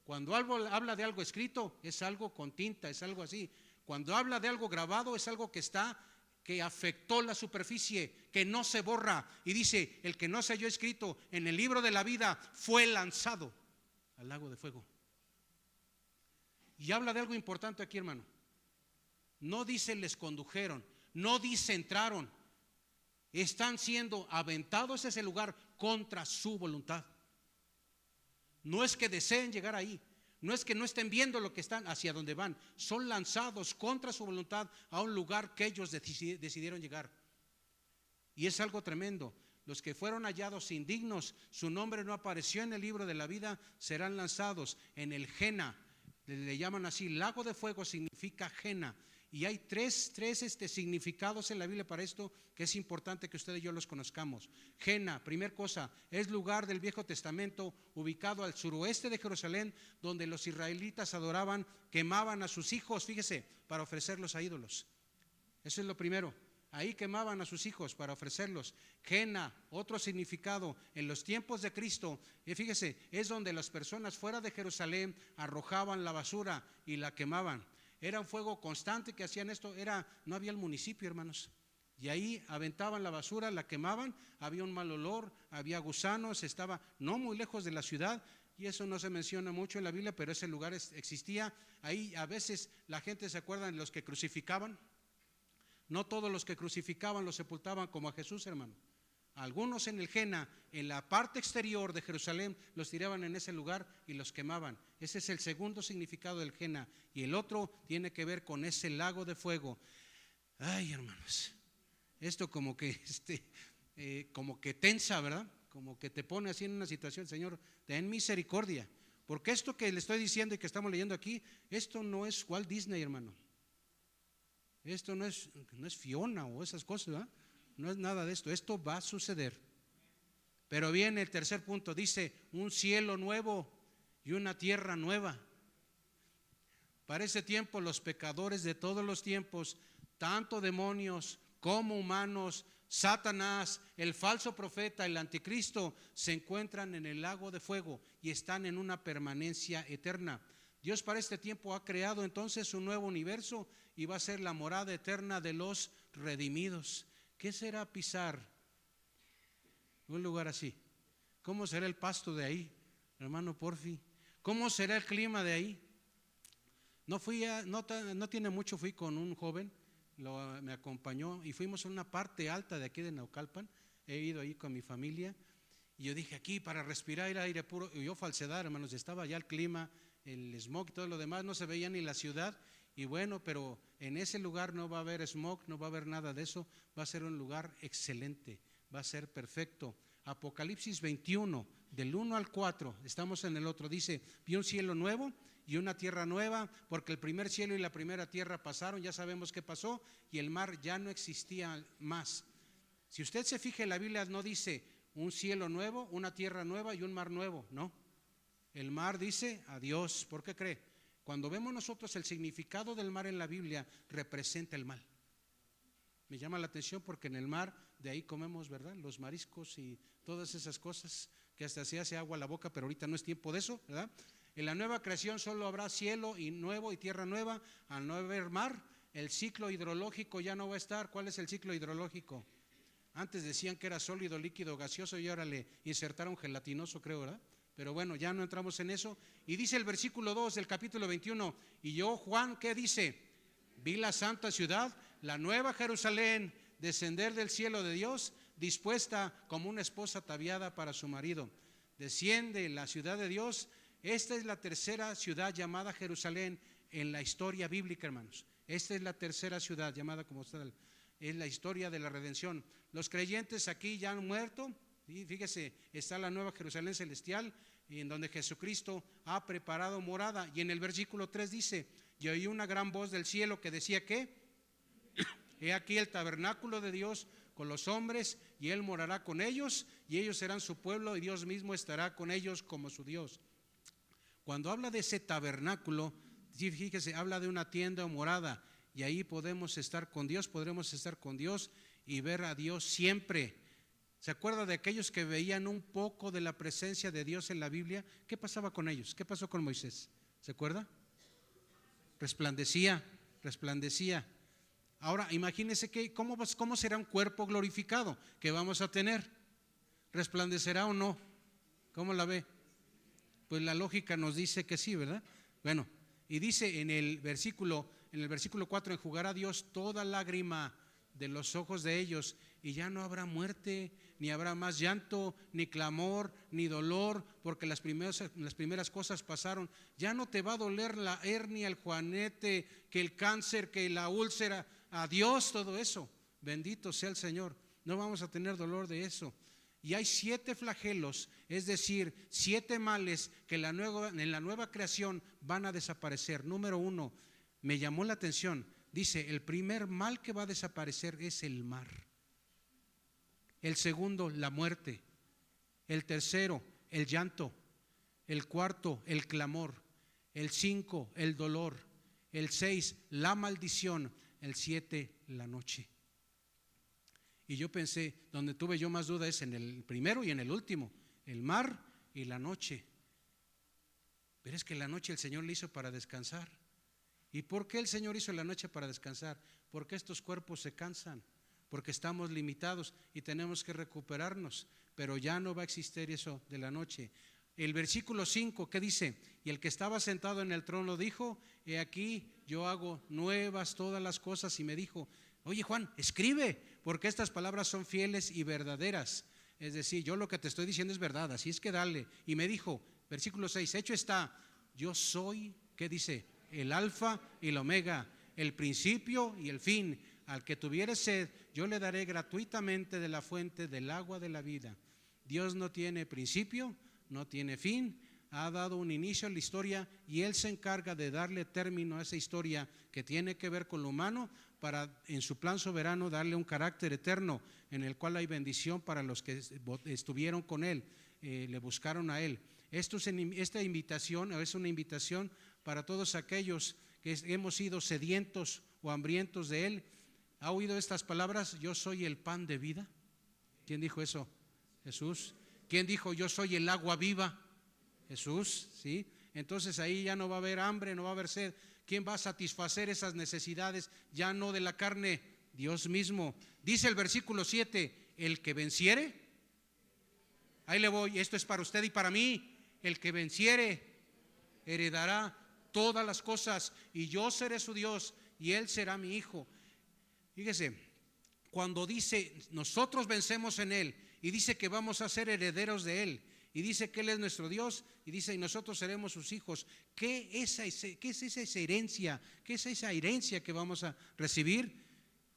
Cuando habla de algo escrito es algo con tinta, es algo así. Cuando habla de algo grabado es algo que está que afectó la superficie, que no se borra. Y dice, el que no se halló escrito en el libro de la vida fue lanzado al lago de fuego. Y habla de algo importante aquí, hermano. No dice les condujeron, no dice entraron. Están siendo aventados a ese lugar contra su voluntad. No es que deseen llegar ahí, no es que no estén viendo lo que están, hacia donde van. Son lanzados contra su voluntad a un lugar que ellos decidieron llegar. Y es algo tremendo. Los que fueron hallados indignos, su nombre no apareció en el libro de la vida, serán lanzados en el Jena. Le llaman así, lago de fuego significa Jena. Y hay tres significados en la Biblia para esto, que es importante que usted y yo los conozcamos. Jena, primer cosa, es lugar del Viejo Testamento ubicado al suroeste de Jerusalén, donde los israelitas adoraban, quemaban a sus hijos, fíjese, para ofrecerlos a ídolos. Eso es lo primero. Ahí quemaban a sus hijos para ofrecerlos. Jena, otro significado, en los tiempos de Cristo, fíjese, es donde las personas fuera de Jerusalén arrojaban la basura y la quemaban. Era un fuego constante que hacían esto, no había el municipio, hermanos. Y ahí aventaban la basura, la quemaban, había un mal olor, había gusanos, estaba no muy lejos de la ciudad. Y eso no se menciona mucho en la Biblia, pero ese lugar existía. Ahí a veces la gente se acuerda de los que crucificaban. No todos los que crucificaban los sepultaban como a Jesús, hermano. Algunos en el Jena, en la parte exterior de Jerusalén, los tiraban en ese lugar y los quemaban. Ese es el segundo significado del Jena. Y el otro tiene que ver con ese lago de fuego. Ay, hermanos, esto como que tensa, ¿verdad? Como que te pone así en una situación. Señor, ten misericordia, porque esto que le estoy diciendo y que estamos leyendo aquí, esto no es Walt Disney, hermano. Esto no es Fiona o esas cosas, ¿verdad? No es nada de esto, esto va a suceder. Pero viene el tercer punto, dice un cielo nuevo y una tierra nueva. Para ese tiempo los pecadores de todos los tiempos, tanto demonios como humanos, Satanás, el falso profeta, el anticristo, se encuentran en el lago de fuego y están en una permanencia eterna. Dios para este tiempo ha creado entonces un nuevo universo y va a ser la morada eterna de los redimidos. ¿Qué será pisar un lugar así? ¿Cómo será el pasto de ahí, hermano Porfi? ¿Cómo será el clima de ahí? No tiene mucho, fui con un joven, me acompañó y fuimos a una parte alta de aquí de Naucalpan. He ido ahí con mi familia y yo dije, aquí para respirar aire puro. Y yo falsedad, hermanos, estaba ya el clima, el smog y todo lo demás, no se veía ni la ciudad. Y bueno, pero en ese lugar no va a haber smog, no va a haber nada de eso. Va a ser un lugar excelente, va a ser perfecto. Apocalipsis 21, del 1 al 4, estamos en el otro, dice, vi un cielo nuevo y una tierra nueva, porque el primer cielo y la primera tierra pasaron, ya sabemos qué pasó, y el mar ya no existía más. Si usted se fija en la Biblia, no dice un cielo nuevo, una tierra nueva y un mar nuevo, no. El mar dice adiós. ¿Por qué cree? Cuando vemos nosotros el significado del mar en la Biblia, representa el mal. Me llama la atención porque en el mar, de ahí comemos, ¿verdad? Los mariscos y todas esas cosas que hasta se hace agua a la boca, pero ahorita no es tiempo de eso, ¿verdad? En la nueva creación solo habrá cielo y nuevo y tierra nueva. Al no haber mar, el ciclo hidrológico ya no va a estar. ¿Cuál es el ciclo hidrológico? Antes decían que era sólido, líquido, gaseoso y ahora le insertaron gelatinoso, creo, ¿verdad? Pero bueno, ya no entramos en eso. Y dice el versículo 2 del capítulo 21, y yo, Juan, ¿qué dice? Vi la santa ciudad, la nueva Jerusalén, descender del cielo de Dios, dispuesta como una esposa ataviada para su marido. Desciende la ciudad de Dios. Esta es la tercera ciudad llamada Jerusalén en la historia bíblica, hermanos. Esta es la tercera ciudad llamada como tal. Es la historia de la redención. Los creyentes aquí ya han muerto. Y fíjese, está la nueva Jerusalén celestial, en donde Jesucristo ha preparado morada. Y en el versículo 3 dice, y oí una gran voz del cielo que decía que he aquí el tabernáculo de Dios con los hombres, y Él morará con ellos, y ellos serán su pueblo, y Dios mismo estará con ellos como su Dios. Cuando habla de ese tabernáculo, fíjese, habla de una tienda o morada, y ahí podremos estar con Dios y ver a Dios siempre. ¿Se acuerda de aquellos que veían un poco de la presencia de Dios en la Biblia? ¿Qué pasaba con ellos? ¿Qué pasó con Moisés? ¿Se acuerda? Resplandecía. Ahora, imagínense cómo será un cuerpo glorificado que vamos a tener. ¿Resplandecerá o no? ¿Cómo la ve? Pues la lógica nos dice que sí, ¿verdad? Bueno, y dice en el versículo 4, enjugará Dios toda lágrima de los ojos de ellos, y ya no habrá muerte, ni habrá más llanto, ni clamor, ni dolor, porque las primeras cosas pasaron. Ya no te va a doler la hernia, el juanete, que el cáncer, que la úlcera. Adiós todo eso, bendito sea el Señor. No vamos a tener dolor de eso. Y hay 7 flagelos, es decir, 7 males que en la nueva creación van a desaparecer. Número 1, me llamó la atención, dice, el primer mal que va a desaparecer es el mar. El segundo, la muerte. El tercero, el llanto. El cuarto, el clamor. El 5, el dolor. El 6, la maldición. El 7, la noche. Y yo pensé, donde tuve yo más duda es en el primero y en el último, el mar y la noche. Pero es que la noche el Señor la hizo para descansar. ¿Y por qué el Señor hizo la noche para descansar? Porque estos cuerpos se cansan, porque estamos limitados y tenemos que recuperarnos, pero ya no va a existir eso de la noche. El versículo 5, ¿qué dice? Y el que estaba sentado en el trono dijo, he aquí yo hago nuevas todas las cosas, y me dijo, oye Juan, escribe, porque estas palabras son fieles y verdaderas. Es decir, yo lo que te estoy diciendo es verdad, así es que dale. Y me dijo, versículo 6, hecho está, yo soy, ¿qué dice? El alfa y el omega, el principio y el fin. Al que tuviere sed, yo le daré gratuitamente de la fuente del agua de la vida. Dios no tiene principio, no tiene fin, ha dado un inicio a la historia y Él se encarga de darle término a esa historia que tiene que ver con lo humano, para en su plan soberano darle un carácter eterno en el cual hay bendición para los que estuvieron con Él, le buscaron a Él. Esta invitación es una invitación para todos aquellos que hemos sido sedientos o hambrientos de Él. ¿Ha oído estas palabras? Yo soy el pan de vida. ¿Quién dijo eso? Jesús. ¿Quién dijo yo soy el agua viva? Jesús, ¿sí? Entonces ahí ya no va a haber hambre, no va a haber sed. ¿Quién va a satisfacer esas necesidades? Ya no de la carne, Dios mismo. Dice el versículo 7, el que venciere, ahí le voy, esto es para usted y para mí, el que venciere heredará todas las cosas y yo seré su Dios y él será mi hijo. Fíjese, cuando dice nosotros vencemos en él y dice que vamos a ser herederos de él, y dice que Él es nuestro Dios, y dice y nosotros seremos sus hijos. ¿Qué es esa herencia? ¿Qué es esa herencia que vamos a recibir?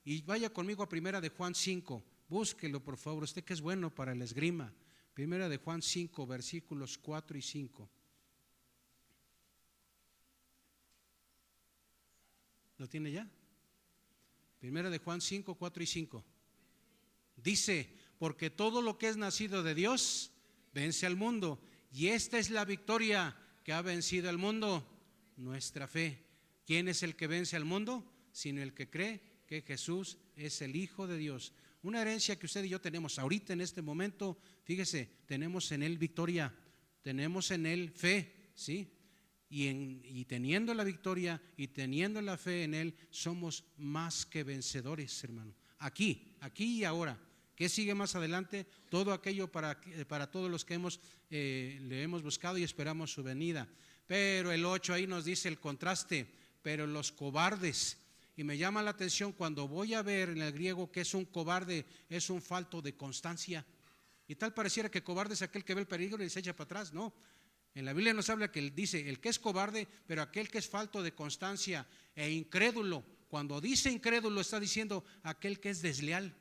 Y vaya conmigo a Primera de Juan 5, búsquelo por favor, usted que es bueno para el esgrima. Primera de Juan 5, versículos 4 y 5. ¿Lo tiene ya? Primera de Juan 5, 4 y 5. Dice, porque todo lo que es nacido de Dios vence al mundo, y esta es la victoria que ha vencido al mundo, nuestra fe. ¿Quién es el que vence al mundo? Sino el que cree que Jesús es el Hijo de Dios. Una herencia que usted y yo tenemos ahorita en este momento, fíjese, tenemos en Él victoria, tenemos en Él fe, ¿sí? Y teniendo la victoria y teniendo la fe en Él, somos más que vencedores, hermano. Aquí y ahora. ¿Qué sigue más adelante? Todo aquello para todos los que le hemos buscado y esperamos su venida. Pero el 8 ahí nos dice el contraste, pero los cobardes. Y me llama la atención cuando voy a ver en el griego que es un cobarde, es un falto de constancia. Y tal pareciera que cobarde es aquel que ve el peligro y se echa para atrás. No, en la Biblia nos habla que dice el que es cobarde, pero aquel que es falto de constancia e incrédulo. Cuando dice incrédulo está diciendo aquel que es desleal.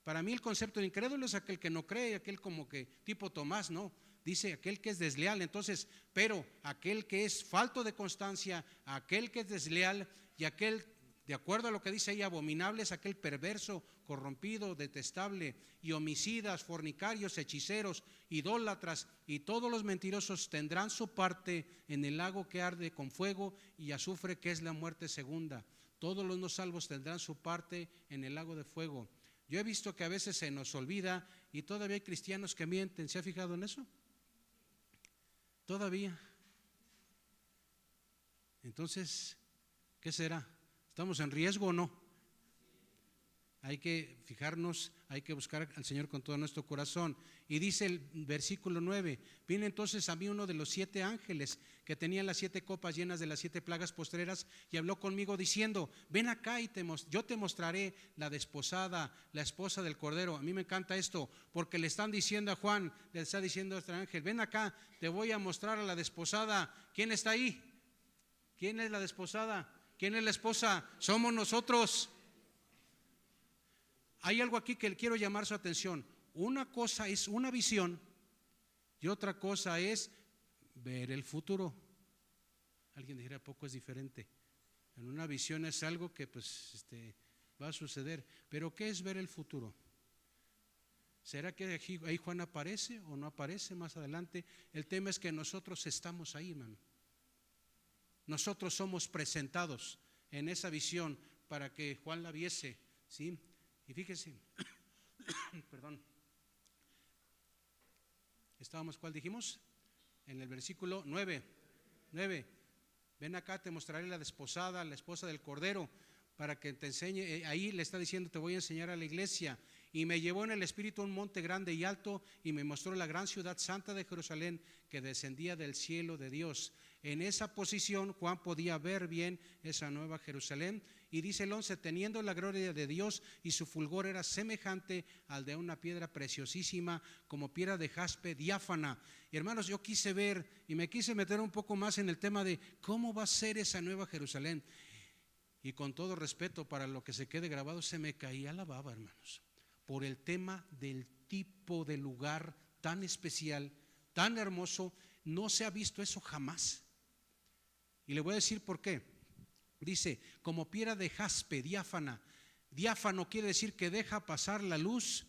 Para mí el concepto de incrédulo es aquel que no cree, aquel como que tipo Tomás, no, dice aquel que es desleal. Entonces, pero aquel que es falto de constancia, aquel que es desleal y aquel, de acuerdo a lo que dice ahí, abominable, es aquel perverso, corrompido, detestable, y homicidas, fornicarios, hechiceros, idólatras y todos los mentirosos tendrán su parte en el lago que arde con fuego y azufre, que es la muerte segunda. Todos los no salvos tendrán su parte en el lago de fuego. Yo he visto que a veces se nos olvida y todavía hay cristianos que mienten. ¿Se ha fijado en eso? Todavía. Entonces, ¿qué será? ¿Estamos en riesgo o no? Hay que fijarnos, hay que buscar al Señor con todo nuestro corazón. Y dice el versículo 9: vino entonces a mí uno de los 7 ángeles que tenían las 7 copas llenas de las 7 plagas postreras, y habló conmigo diciendo: ven acá y yo te mostraré la desposada, la esposa del Cordero. A mí me encanta esto, porque le están diciendo a Juan, le está diciendo a este ángel: ven acá, te voy a mostrar a la desposada. ¿Quién está ahí? ¿Quién es la desposada? ¿Quién es la esposa? Somos nosotros. Hay algo aquí que quiero llamar su atención. Una cosa es una visión y otra cosa es ver el futuro. Alguien dijera: ¿a poco es diferente? En una visión es algo que va a suceder. Pero ¿qué es ver el futuro? ¿Será que ahí Juan aparece o no aparece más adelante? El tema es que nosotros estamos ahí, hermano. Nosotros somos presentados en esa visión para que Juan la viese, ¿sí? Y fíjese, perdón, estábamos, ¿cuál dijimos? En el versículo 9, ven acá, te mostraré la desposada, la esposa del Cordero, para que te enseñe. Ahí le está diciendo: te voy a enseñar a la iglesia. Y me llevó en el espíritu a un monte grande y alto, y me mostró la gran ciudad santa de Jerusalén, que descendía del cielo de Dios. En esa posición Juan podía ver bien esa nueva Jerusalén. Y dice el 11: teniendo la gloria de Dios, y su fulgor era semejante al de una piedra preciosísima, como piedra de jaspe diáfana. Y hermanos, yo quise ver y me quise meter un poco más en el tema de cómo va a ser esa nueva Jerusalén. Y con todo respeto, para lo que se quede grabado, se me caía la baba, hermanos, por el tema del tipo de lugar tan especial, tan hermoso. No se ha visto eso jamás. Y le voy a decir por qué. Dice: como piedra de jaspe diáfana. Diáfano quiere decir que deja pasar la luz,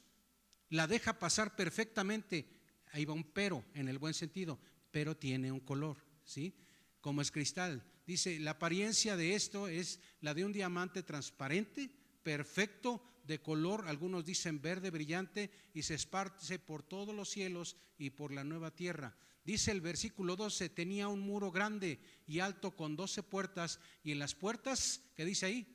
la deja pasar perfectamente. Ahí va un pero, en el buen sentido, pero tiene un color, ¿sí? Como es cristal. Dice: la apariencia de esto es la de un diamante transparente, perfecto, de color, algunos dicen verde brillante, y se esparce por todos los cielos y por la nueva tierra. Dice el versículo 12: tenía un muro grande y alto con 12 puertas, y en las puertas, ¿qué dice ahí?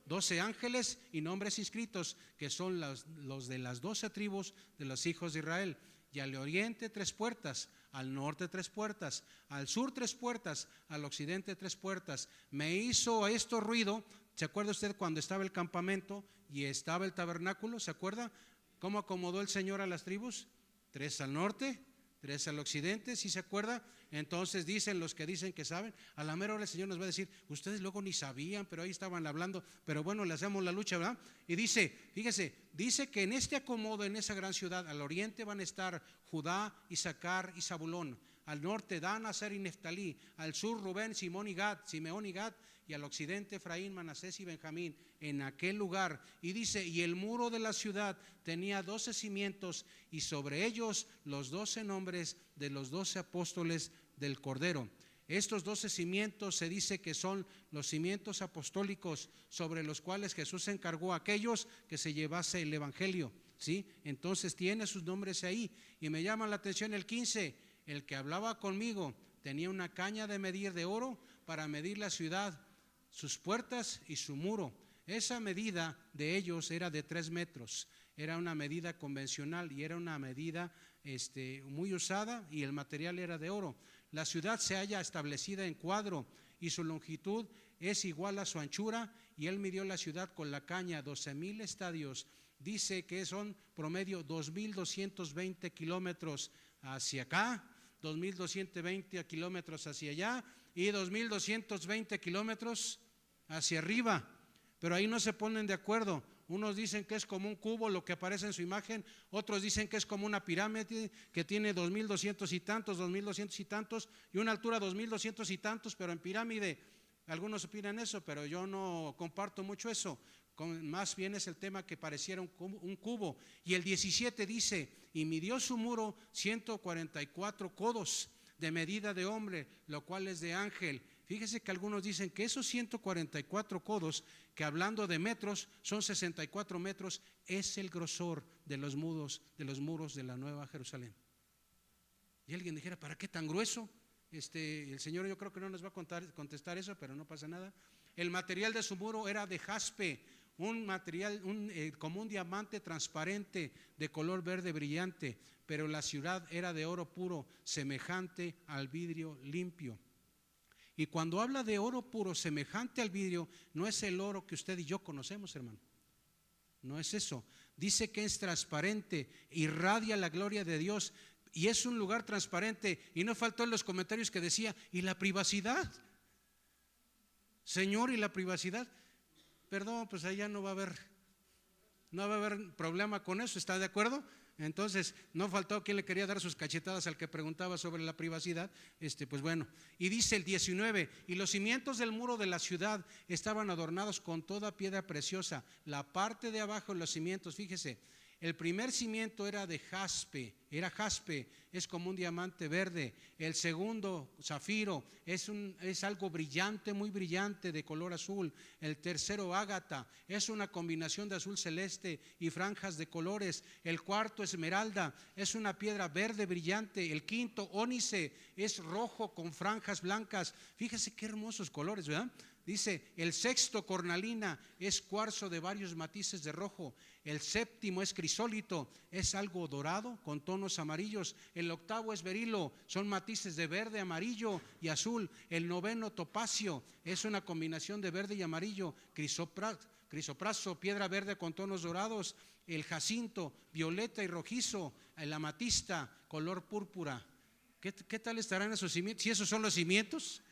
12 ángeles y nombres inscritos, que son los de las 12 tribus de los hijos de Israel. Y al oriente 3 puertas, al norte 3 puertas, al sur 3 puertas, al occidente 3 puertas. Me hizo esto ruido. ¿Se acuerda usted cuando estaba el campamento y estaba el tabernáculo? ¿Se acuerda cómo acomodó el Señor a las tribus? 3 al norte, 3 al occidente, ¿sí se acuerda? Entonces dicen los que dicen que saben, a la mera hora el Señor nos va a decir: ustedes luego ni sabían, pero ahí estaban hablando. Pero bueno, le hacemos la lucha, ¿verdad? Y dice, fíjese, dice que en este acomodo, en esa gran ciudad, al oriente van a estar Judá, Isaacar y Zabulón, al norte Dan, Aser y Neftalí, al sur Rubén, Simeón y Gad, y al occidente Efraín, Manasés y Benjamín, en aquel lugar. Y dice: y el muro de la ciudad tenía 12 cimientos, y sobre ellos los 12 nombres de los 12 apóstoles del Cordero. Estos 12 cimientos se dice que son los cimientos apostólicos, sobre los cuales Jesús encargó a aquellos que se llevase el evangelio, ¿sí? Entonces tiene sus nombres ahí. Y me llama la atención el 15: el que hablaba conmigo tenía una caña de medir de oro para medir la ciudad, sus puertas y su muro. Esa medida de ellos era de 3 metros. Era una medida convencional y era una medida muy usada, y el material era de oro. La ciudad se halla establecida en cuadro, y su longitud es igual a su anchura, y él midió la ciudad con la caña 12,000 estadios. Dice que son promedio 2,220 kilómetros hacia acá, 2,220 kilómetros hacia allá y 2,220 kilómetros hacia arriba. Pero ahí no se ponen de acuerdo. Unos dicen que es como un cubo lo que aparece en su imagen, otros dicen que es como una pirámide que tiene 2,200 y tantos, 2,200 y tantos, y una altura 2,200 y tantos, pero en pirámide. Algunos opinan eso, pero yo no comparto mucho eso. Más bien es el tema que pareciera un cubo. Y el 17 dice: y midió su muro 144 codos de medida de hombre, lo cual es de ángel. Fíjese que algunos dicen que esos 144 codos, que hablando de metros son 64 metros, es el grosor de los muros de la Nueva Jerusalén. Y alguien dijera: ¿para qué tan grueso? El Señor yo creo que no nos va a contestar eso, pero no pasa nada. El material de su muro era de jaspe, un material, como un diamante transparente de color verde brillante, pero la ciudad era de oro puro, semejante al vidrio limpio. Y cuando habla de oro puro, semejante al vidrio, no es el oro que usted y yo conocemos, hermano. No es eso. Dice que es transparente, irradia la gloria de Dios y es un lugar transparente. Y no faltó en los comentarios que decía, ¿y la privacidad? Señor, ¿y la privacidad? Perdón, pues allá no va a haber problema con eso, ¿está de acuerdo? Entonces, no faltó quien le quería dar sus cachetadas al que preguntaba sobre la privacidad. Pues bueno, y dice el 19, y los cimientos del muro de la ciudad estaban adornados con toda piedra preciosa. La parte de abajo de los cimientos, fíjese, el primer cimiento era jaspe, es como un diamante verde. El segundo, zafiro, es algo brillante, muy brillante, de color azul. El tercero, ágata, es una combinación de azul celeste y franjas de colores. El cuarto, esmeralda, es una piedra verde brillante. El quinto, ónice, es rojo con franjas blancas. Fíjese qué hermosos colores, ¿verdad? Dice, el sexto, cornalina, es cuarzo de varios matices de rojo. El séptimo es crisólito, es algo dorado con tonos amarillos. El octavo es berilo, son matices de verde, amarillo y azul. El noveno, topacio, es una combinación de verde y amarillo. Crisopraso, piedra verde con tonos dorados. El jacinto, violeta y rojizo. El amatista, color púrpura. ¿Qué tal estarán esos cimientos? Si esos son los cimientos,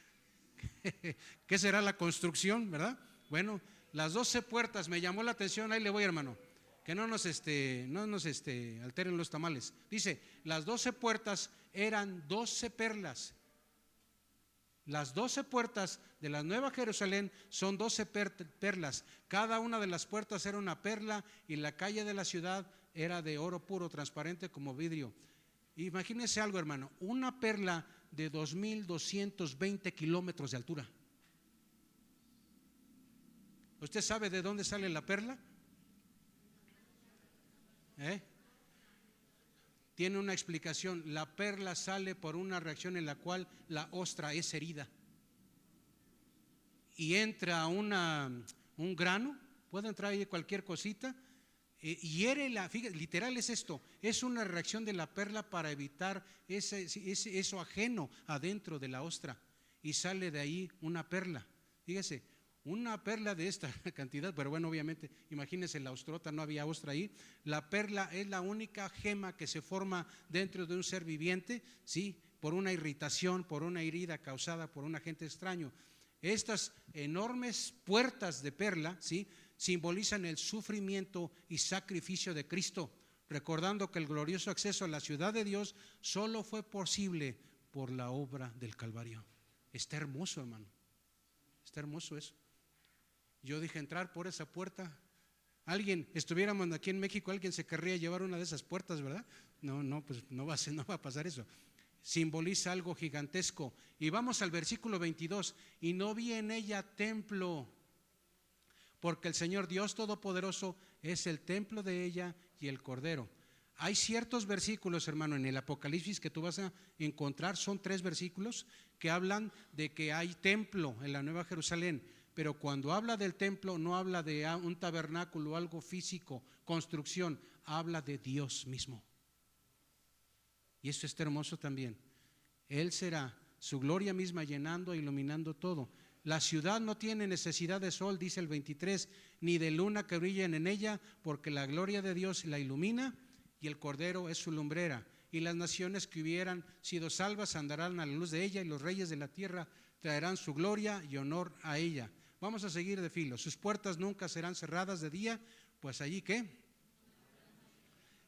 ¿qué será la construcción, verdad? Bueno, las 12 puertas, me llamó la atención, ahí le voy, hermano, que no nos alteren los tamales. Dice, las 12 puertas eran 12 perlas. Las 12 puertas de la Nueva Jerusalén son 12 perlas. Cada una de las puertas era una perla y la calle de la ciudad era de oro puro, transparente como vidrio. Imagínese algo, hermano, una perla de 2,220 kilómetros de altura. ¿Usted sabe de dónde sale la perla? Tiene una explicación. La perla sale por una reacción en la cual la ostra es herida y entra un grano, puede entrar ahí cualquier cosita, hiere fíjate, literal es esto, es una reacción de la perla para evitar eso ajeno adentro de la ostra, y sale de ahí una perla. Fíjese, una perla de esta cantidad, pero bueno, obviamente, imagínense la ostrota, no había ostra ahí. La perla es la única gema que se forma dentro de un ser viviente, ¿sí? Por una irritación, por una herida causada por un agente extraño. Estas enormes puertas de perla, ¿sí?, simbolizan el sufrimiento y sacrificio de Cristo, recordando que el glorioso acceso a la ciudad de Dios solo fue posible por la obra del Calvario. Está hermoso, hermano, está hermoso eso. Yo dije, entrar por esa puerta, estuviéramos aquí en México, alguien se querría llevar una de esas puertas, ¿verdad? No, pues no va a pasar eso. Simboliza algo gigantesco. Y vamos al versículo 22, y no vi en ella templo, porque el Señor Dios Todopoderoso es el templo de ella y el Cordero. Hay ciertos versículos, hermano, en el Apocalipsis que tú vas a encontrar, son 3 versículos que hablan de que hay templo en la Nueva Jerusalén, pero cuando habla del templo no habla de un tabernáculo, algo físico, construcción, habla de Dios mismo. Y eso está hermoso también. Él será su gloria misma llenando e iluminando todo. La ciudad no tiene necesidad de sol, dice el 23, ni de luna que brillen en ella, porque la gloria de Dios la ilumina y el Cordero es su lumbrera. Y las naciones que hubieran sido salvas andarán a la luz de ella, y los reyes de la tierra traerán su gloria y honor a ella. Vamos a seguir de filo. Sus puertas nunca serán cerradas de día, pues allí ¿qué?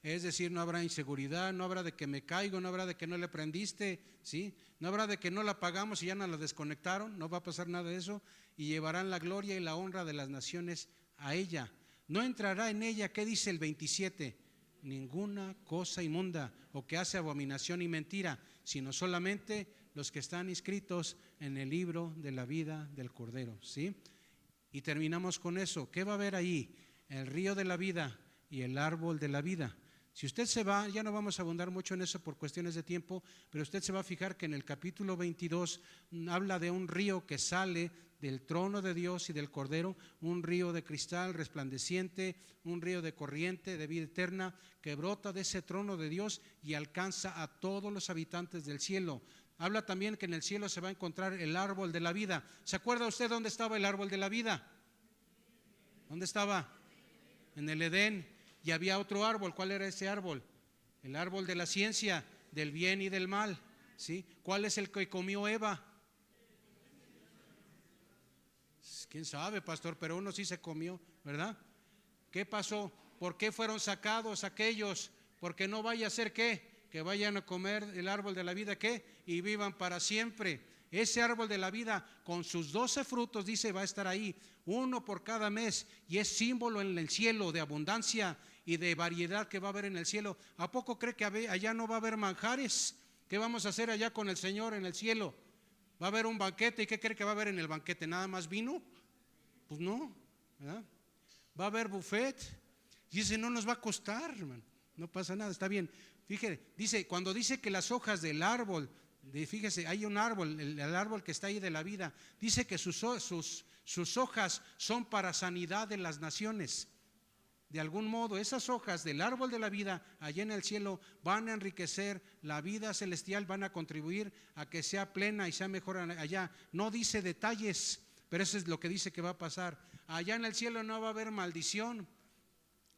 Es decir, no habrá inseguridad, no habrá de que me caigo, no habrá de que no le prendiste, ¿sí? No habrá de que no la apagamos y ya nos la desconectaron, no va a pasar nada de eso, y llevarán la gloria y la honra de las naciones a ella. No entrará en ella, ¿qué dice el 27? Ninguna cosa inmunda o que hace abominación y mentira, sino solamente los que están inscritos en el libro de la vida del Cordero, ¿sí? Y terminamos con eso. ¿Qué va a haber ahí? El río de la vida y el árbol de la vida. Si usted se va, ya no vamos a abundar mucho en eso por cuestiones de tiempo, pero usted se va a fijar que en el capítulo 22 habla de un río que sale del trono de Dios y del Cordero un río de cristal resplandeciente, un río de corriente de vida eterna que brota de ese trono de Dios y alcanza a todos los habitantes del cielo. Habla también que en el cielo se va a encontrar el árbol de la vida. ¿Se acuerda usted dónde estaba el árbol de la vida? ¿Dónde estaba? En el Edén. Y había otro árbol. ¿Cuál era ese árbol? El árbol de la ciencia, del bien y del mal. ¿Sí? ¿Cuál es el que comió Eva? ¿Quién sabe, pastor? Pero uno sí se comió, ¿verdad? ¿Qué pasó? ¿Por qué fueron sacados aquellos? Porque no vaya a ser ¿qué? Que vayan a comer el árbol de la vida ¿qué? Y vivan para siempre. Ese árbol de la vida con sus 12 frutos, dice, va a estar ahí, uno por cada mes, y es símbolo en el cielo de abundancia y de variedad que va a haber en el cielo. ¿A poco cree que allá no va a haber manjares? ¿Qué vamos a hacer allá con el Señor en el cielo? ¿Va a haber un banquete? ¿Y qué cree que va a haber en el banquete? ¿Nada más vino? Pues no, ¿verdad? Va a haber buffet. Y dice, no nos va a costar, hermano. No pasa nada, está bien. Fíjese, dice, cuando dice que las hojas del árbol, fíjese, hay un árbol, el árbol que está ahí de la vida, dice que sus hojas son para sanidad de las naciones. De algún modo, esas hojas del árbol de la vida allá en el cielo van a enriquecer la vida celestial, van a contribuir a que sea plena y sea mejor allá. No dice detalles, pero eso es lo que dice que va a pasar. Allá en el cielo no va a haber maldición.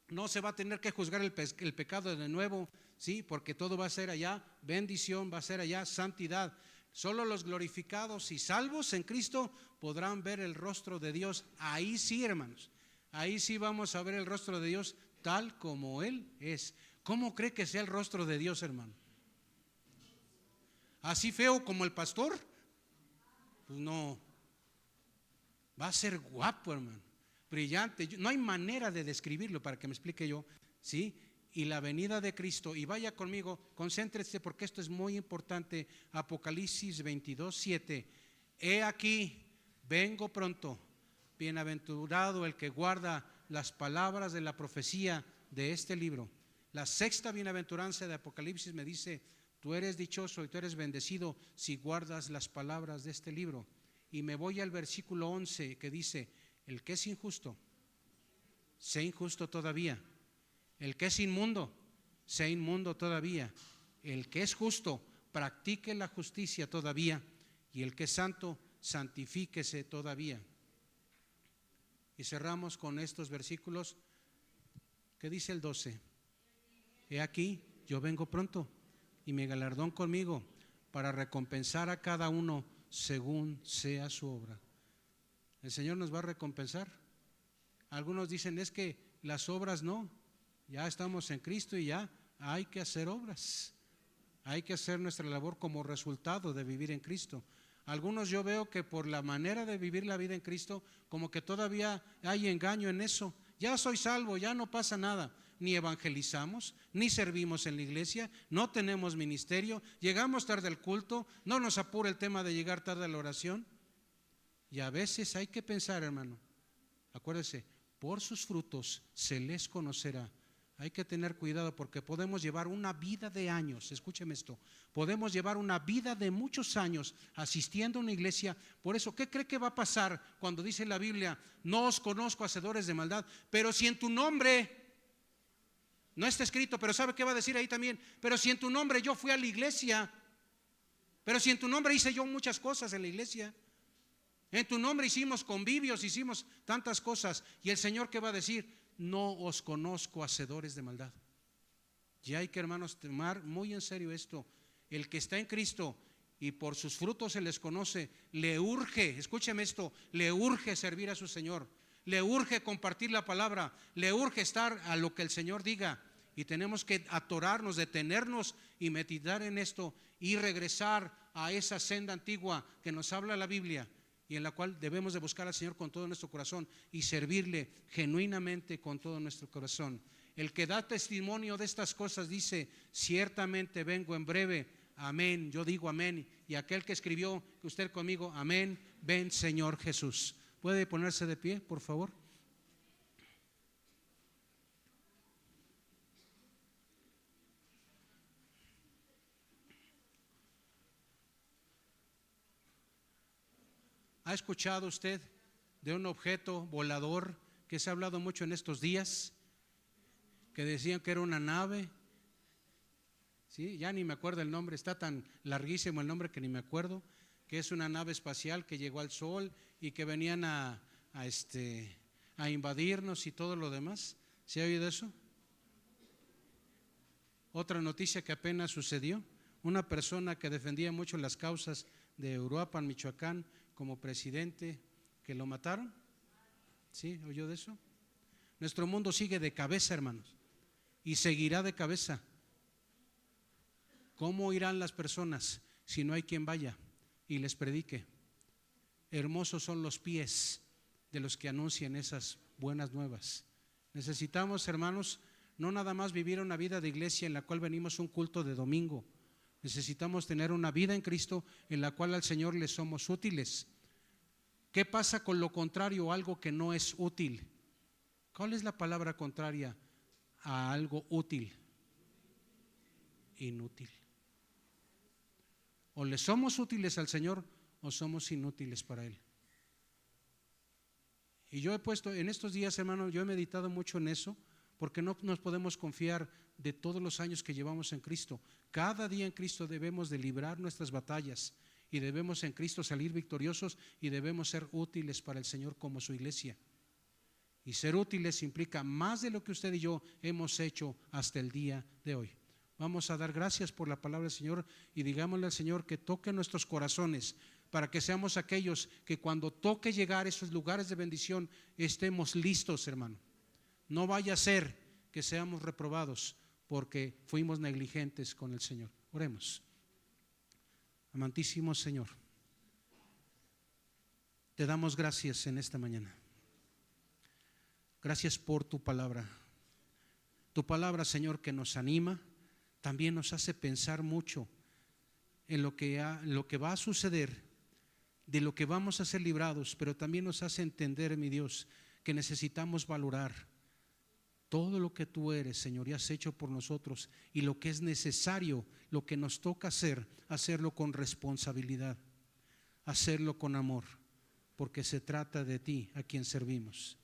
No se va a tener que juzgar el pecado de nuevo, ¿sí? Porque todo va a ser allá bendición, va a ser allá santidad. Solo los glorificados y salvos en Cristo podrán ver el rostro de Dios. Ahí sí, hermanos, ahí sí vamos a ver el rostro de Dios tal como Él es. ¿Cómo cree que sea el rostro de Dios, hermano? ¿Así feo como el pastor? Pues no, va a ser guapo, hermano. Brillante, no hay manera de describirlo para que me explique yo, ¿sí? Y la venida de Cristo, y vaya conmigo, concéntrese porque esto es muy importante. Apocalipsis 22:7. He aquí, vengo pronto, bienaventurado el que guarda las palabras de la profecía de este libro. La sexta bienaventuranza de Apocalipsis me dice, tú eres dichoso y tú eres bendecido si guardas las palabras de este libro. Y me voy al versículo 11 que dice, el que es injusto, sea injusto todavía. El que es inmundo, sea inmundo todavía. El que es justo, practique la justicia todavía. Y el que es santo, santifíquese todavía. Y cerramos con estos versículos. ¿Qué dice el 12? He aquí, yo vengo pronto, y mi galardón conmigo, para recompensar a cada uno según sea su obra. El Señor nos va a recompensar. Algunos dicen, es que las obras no, ya estamos en Cristo y ya hay que hacer obras. Hay que hacer nuestra labor como resultado de vivir en Cristo. Algunos yo veo que por la manera de vivir la vida en Cristo, como que todavía hay engaño en eso. Ya soy salvo, ya no pasa nada. Ni evangelizamos, ni servimos en la iglesia, no tenemos ministerio, llegamos tarde al culto, no nos apura el tema de llegar tarde a la oración. Y a veces hay que pensar, hermano, acuérdese, por sus frutos se les conocerá. Hay que tener cuidado porque podemos llevar una vida de años, escúcheme esto, podemos llevar una vida de muchos años asistiendo a una iglesia. Por eso, ¿qué cree que va a pasar cuando dice la Biblia, no os conozco hacedores de maldad? Pero si en tu nombre, no está escrito, pero ¿sabe qué va a decir ahí también? Pero si en tu nombre yo fui a la iglesia, pero si en tu nombre hice yo muchas cosas en la iglesia, en tu nombre hicimos convivios, hicimos tantas cosas. Y el Señor, ¿qué va a decir? No os conozco hacedores de maldad. Y hay que, hermanos, tomar muy en serio esto. El que está en Cristo y por sus frutos se les conoce, le urge, escúcheme esto, le urge servir a su Señor, le urge compartir la palabra, le urge estar a lo que el Señor diga. Y tenemos que atorarnos, detenernos y meditar en esto y regresar a esa senda antigua que nos habla la Biblia, y en la cual debemos de buscar al Señor con todo nuestro corazón y servirle genuinamente con todo nuestro corazón. El que da testimonio de estas cosas dice, ciertamente vengo en breve, amén, yo digo amén, y aquel que escribió, usted conmigo, amén, ven Señor Jesús. ¿Puede ponerse de pie, por favor? ¿Ha escuchado usted de un objeto volador que se ha hablado mucho en estos días? Que decían que era una nave. Sí, ya ni me acuerdo el nombre, está tan larguísimo el nombre que ni me acuerdo. Que es una nave espacial que llegó al sol y que venían a invadirnos y todo lo demás. ¿Se ha oído eso? Otra noticia que apenas sucedió: una persona que defendía mucho las causas de Uruapan, Michoacán, como presidente, que lo mataron. ¿Sí? ¿Oyó de eso? Nuestro mundo sigue de cabeza, hermanos, y seguirá de cabeza. ¿Cómo irán las personas si no hay quien vaya y les predique? Hermosos son los pies de los que anuncian esas buenas nuevas. Necesitamos, hermanos, no nada más vivir una vida de iglesia en la cual venimos a un culto de domingo. Necesitamos tener una vida en Cristo en la cual al Señor le somos útiles. ¿Qué pasa con lo contrario, algo que no es útil? ¿Cuál es la palabra contraria a algo útil? Inútil. O le somos útiles al Señor o somos inútiles para Él. Y yo he puesto en estos días, hermano, yo he meditado mucho en eso, porque no nos podemos confiar de todos los años que llevamos en Cristo. Cada día en Cristo debemos de librar nuestras batallas y debemos en Cristo salir victoriosos y debemos ser útiles para el Señor como su iglesia. Y ser útiles implica más de lo que usted y yo hemos hecho hasta el día de hoy. Vamos a dar gracias por la palabra del Señor y digámosle al Señor que toque nuestros corazones para que seamos aquellos que cuando toque llegar a esos lugares de bendición estemos listos, hermano. No vaya a ser que seamos reprobados porque fuimos negligentes con el Señor. Oremos. Amantísimo Señor, te damos gracias en esta mañana. Gracias por tu palabra. Tu palabra, Señor, que nos anima, también nos hace pensar mucho en lo que va a suceder, de lo que vamos a ser librados, pero también nos hace entender, mi Dios, que necesitamos valorar todo lo que tú eres, Señor, y has hecho por nosotros, y lo que es necesario, lo que nos toca hacer, hacerlo con responsabilidad, hacerlo con amor, porque se trata de ti, a quien servimos.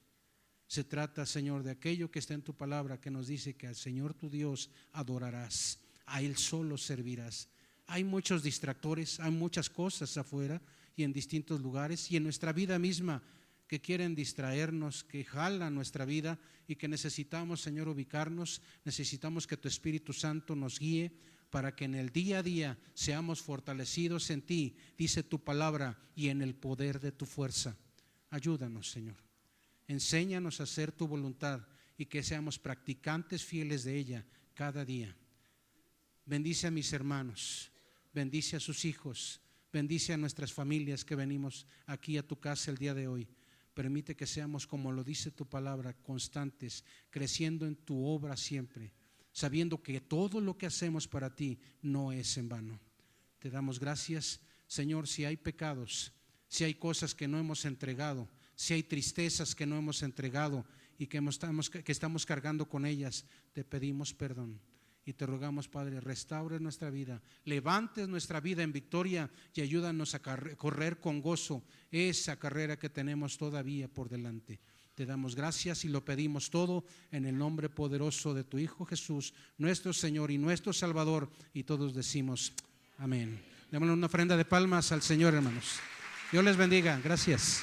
Se trata, Señor, de aquello que está en tu palabra, que nos dice que al Señor tu Dios adorarás, a Él solo servirás. Hay muchos distractores, hay muchas cosas afuera y en distintos lugares y en nuestra vida misma que quieren distraernos, que jalan nuestra vida y que necesitamos, Señor, ubicarnos. Necesitamos que tu Espíritu Santo nos guíe para que en el día a día seamos fortalecidos en ti, dice tu palabra, y en el poder de tu fuerza. Ayúdanos, Señor. Enséñanos a hacer tu voluntad y que seamos practicantes fieles de ella cada día. Bendice a mis hermanos, bendice a sus hijos, bendice a nuestras familias que venimos aquí a tu casa el día de hoy. Permite que seamos, como lo dice tu palabra, constantes, creciendo en tu obra siempre, sabiendo que todo lo que hacemos para ti no es en vano. Te damos gracias, Señor. Si hay pecados, si hay cosas que no hemos entregado, si hay tristezas que no hemos entregado y que estamos cargando con ellas, te pedimos perdón. Y te rogamos, Padre, restaure nuestra vida, levantes nuestra vida en victoria y ayúdanos a correr con gozo esa carrera que tenemos todavía por delante. Te damos gracias y lo pedimos todo en el nombre poderoso de tu Hijo Jesús, nuestro Señor y nuestro Salvador. Y todos decimos amén. Démosle una ofrenda de palmas al Señor, hermanos. Dios les bendiga. Gracias.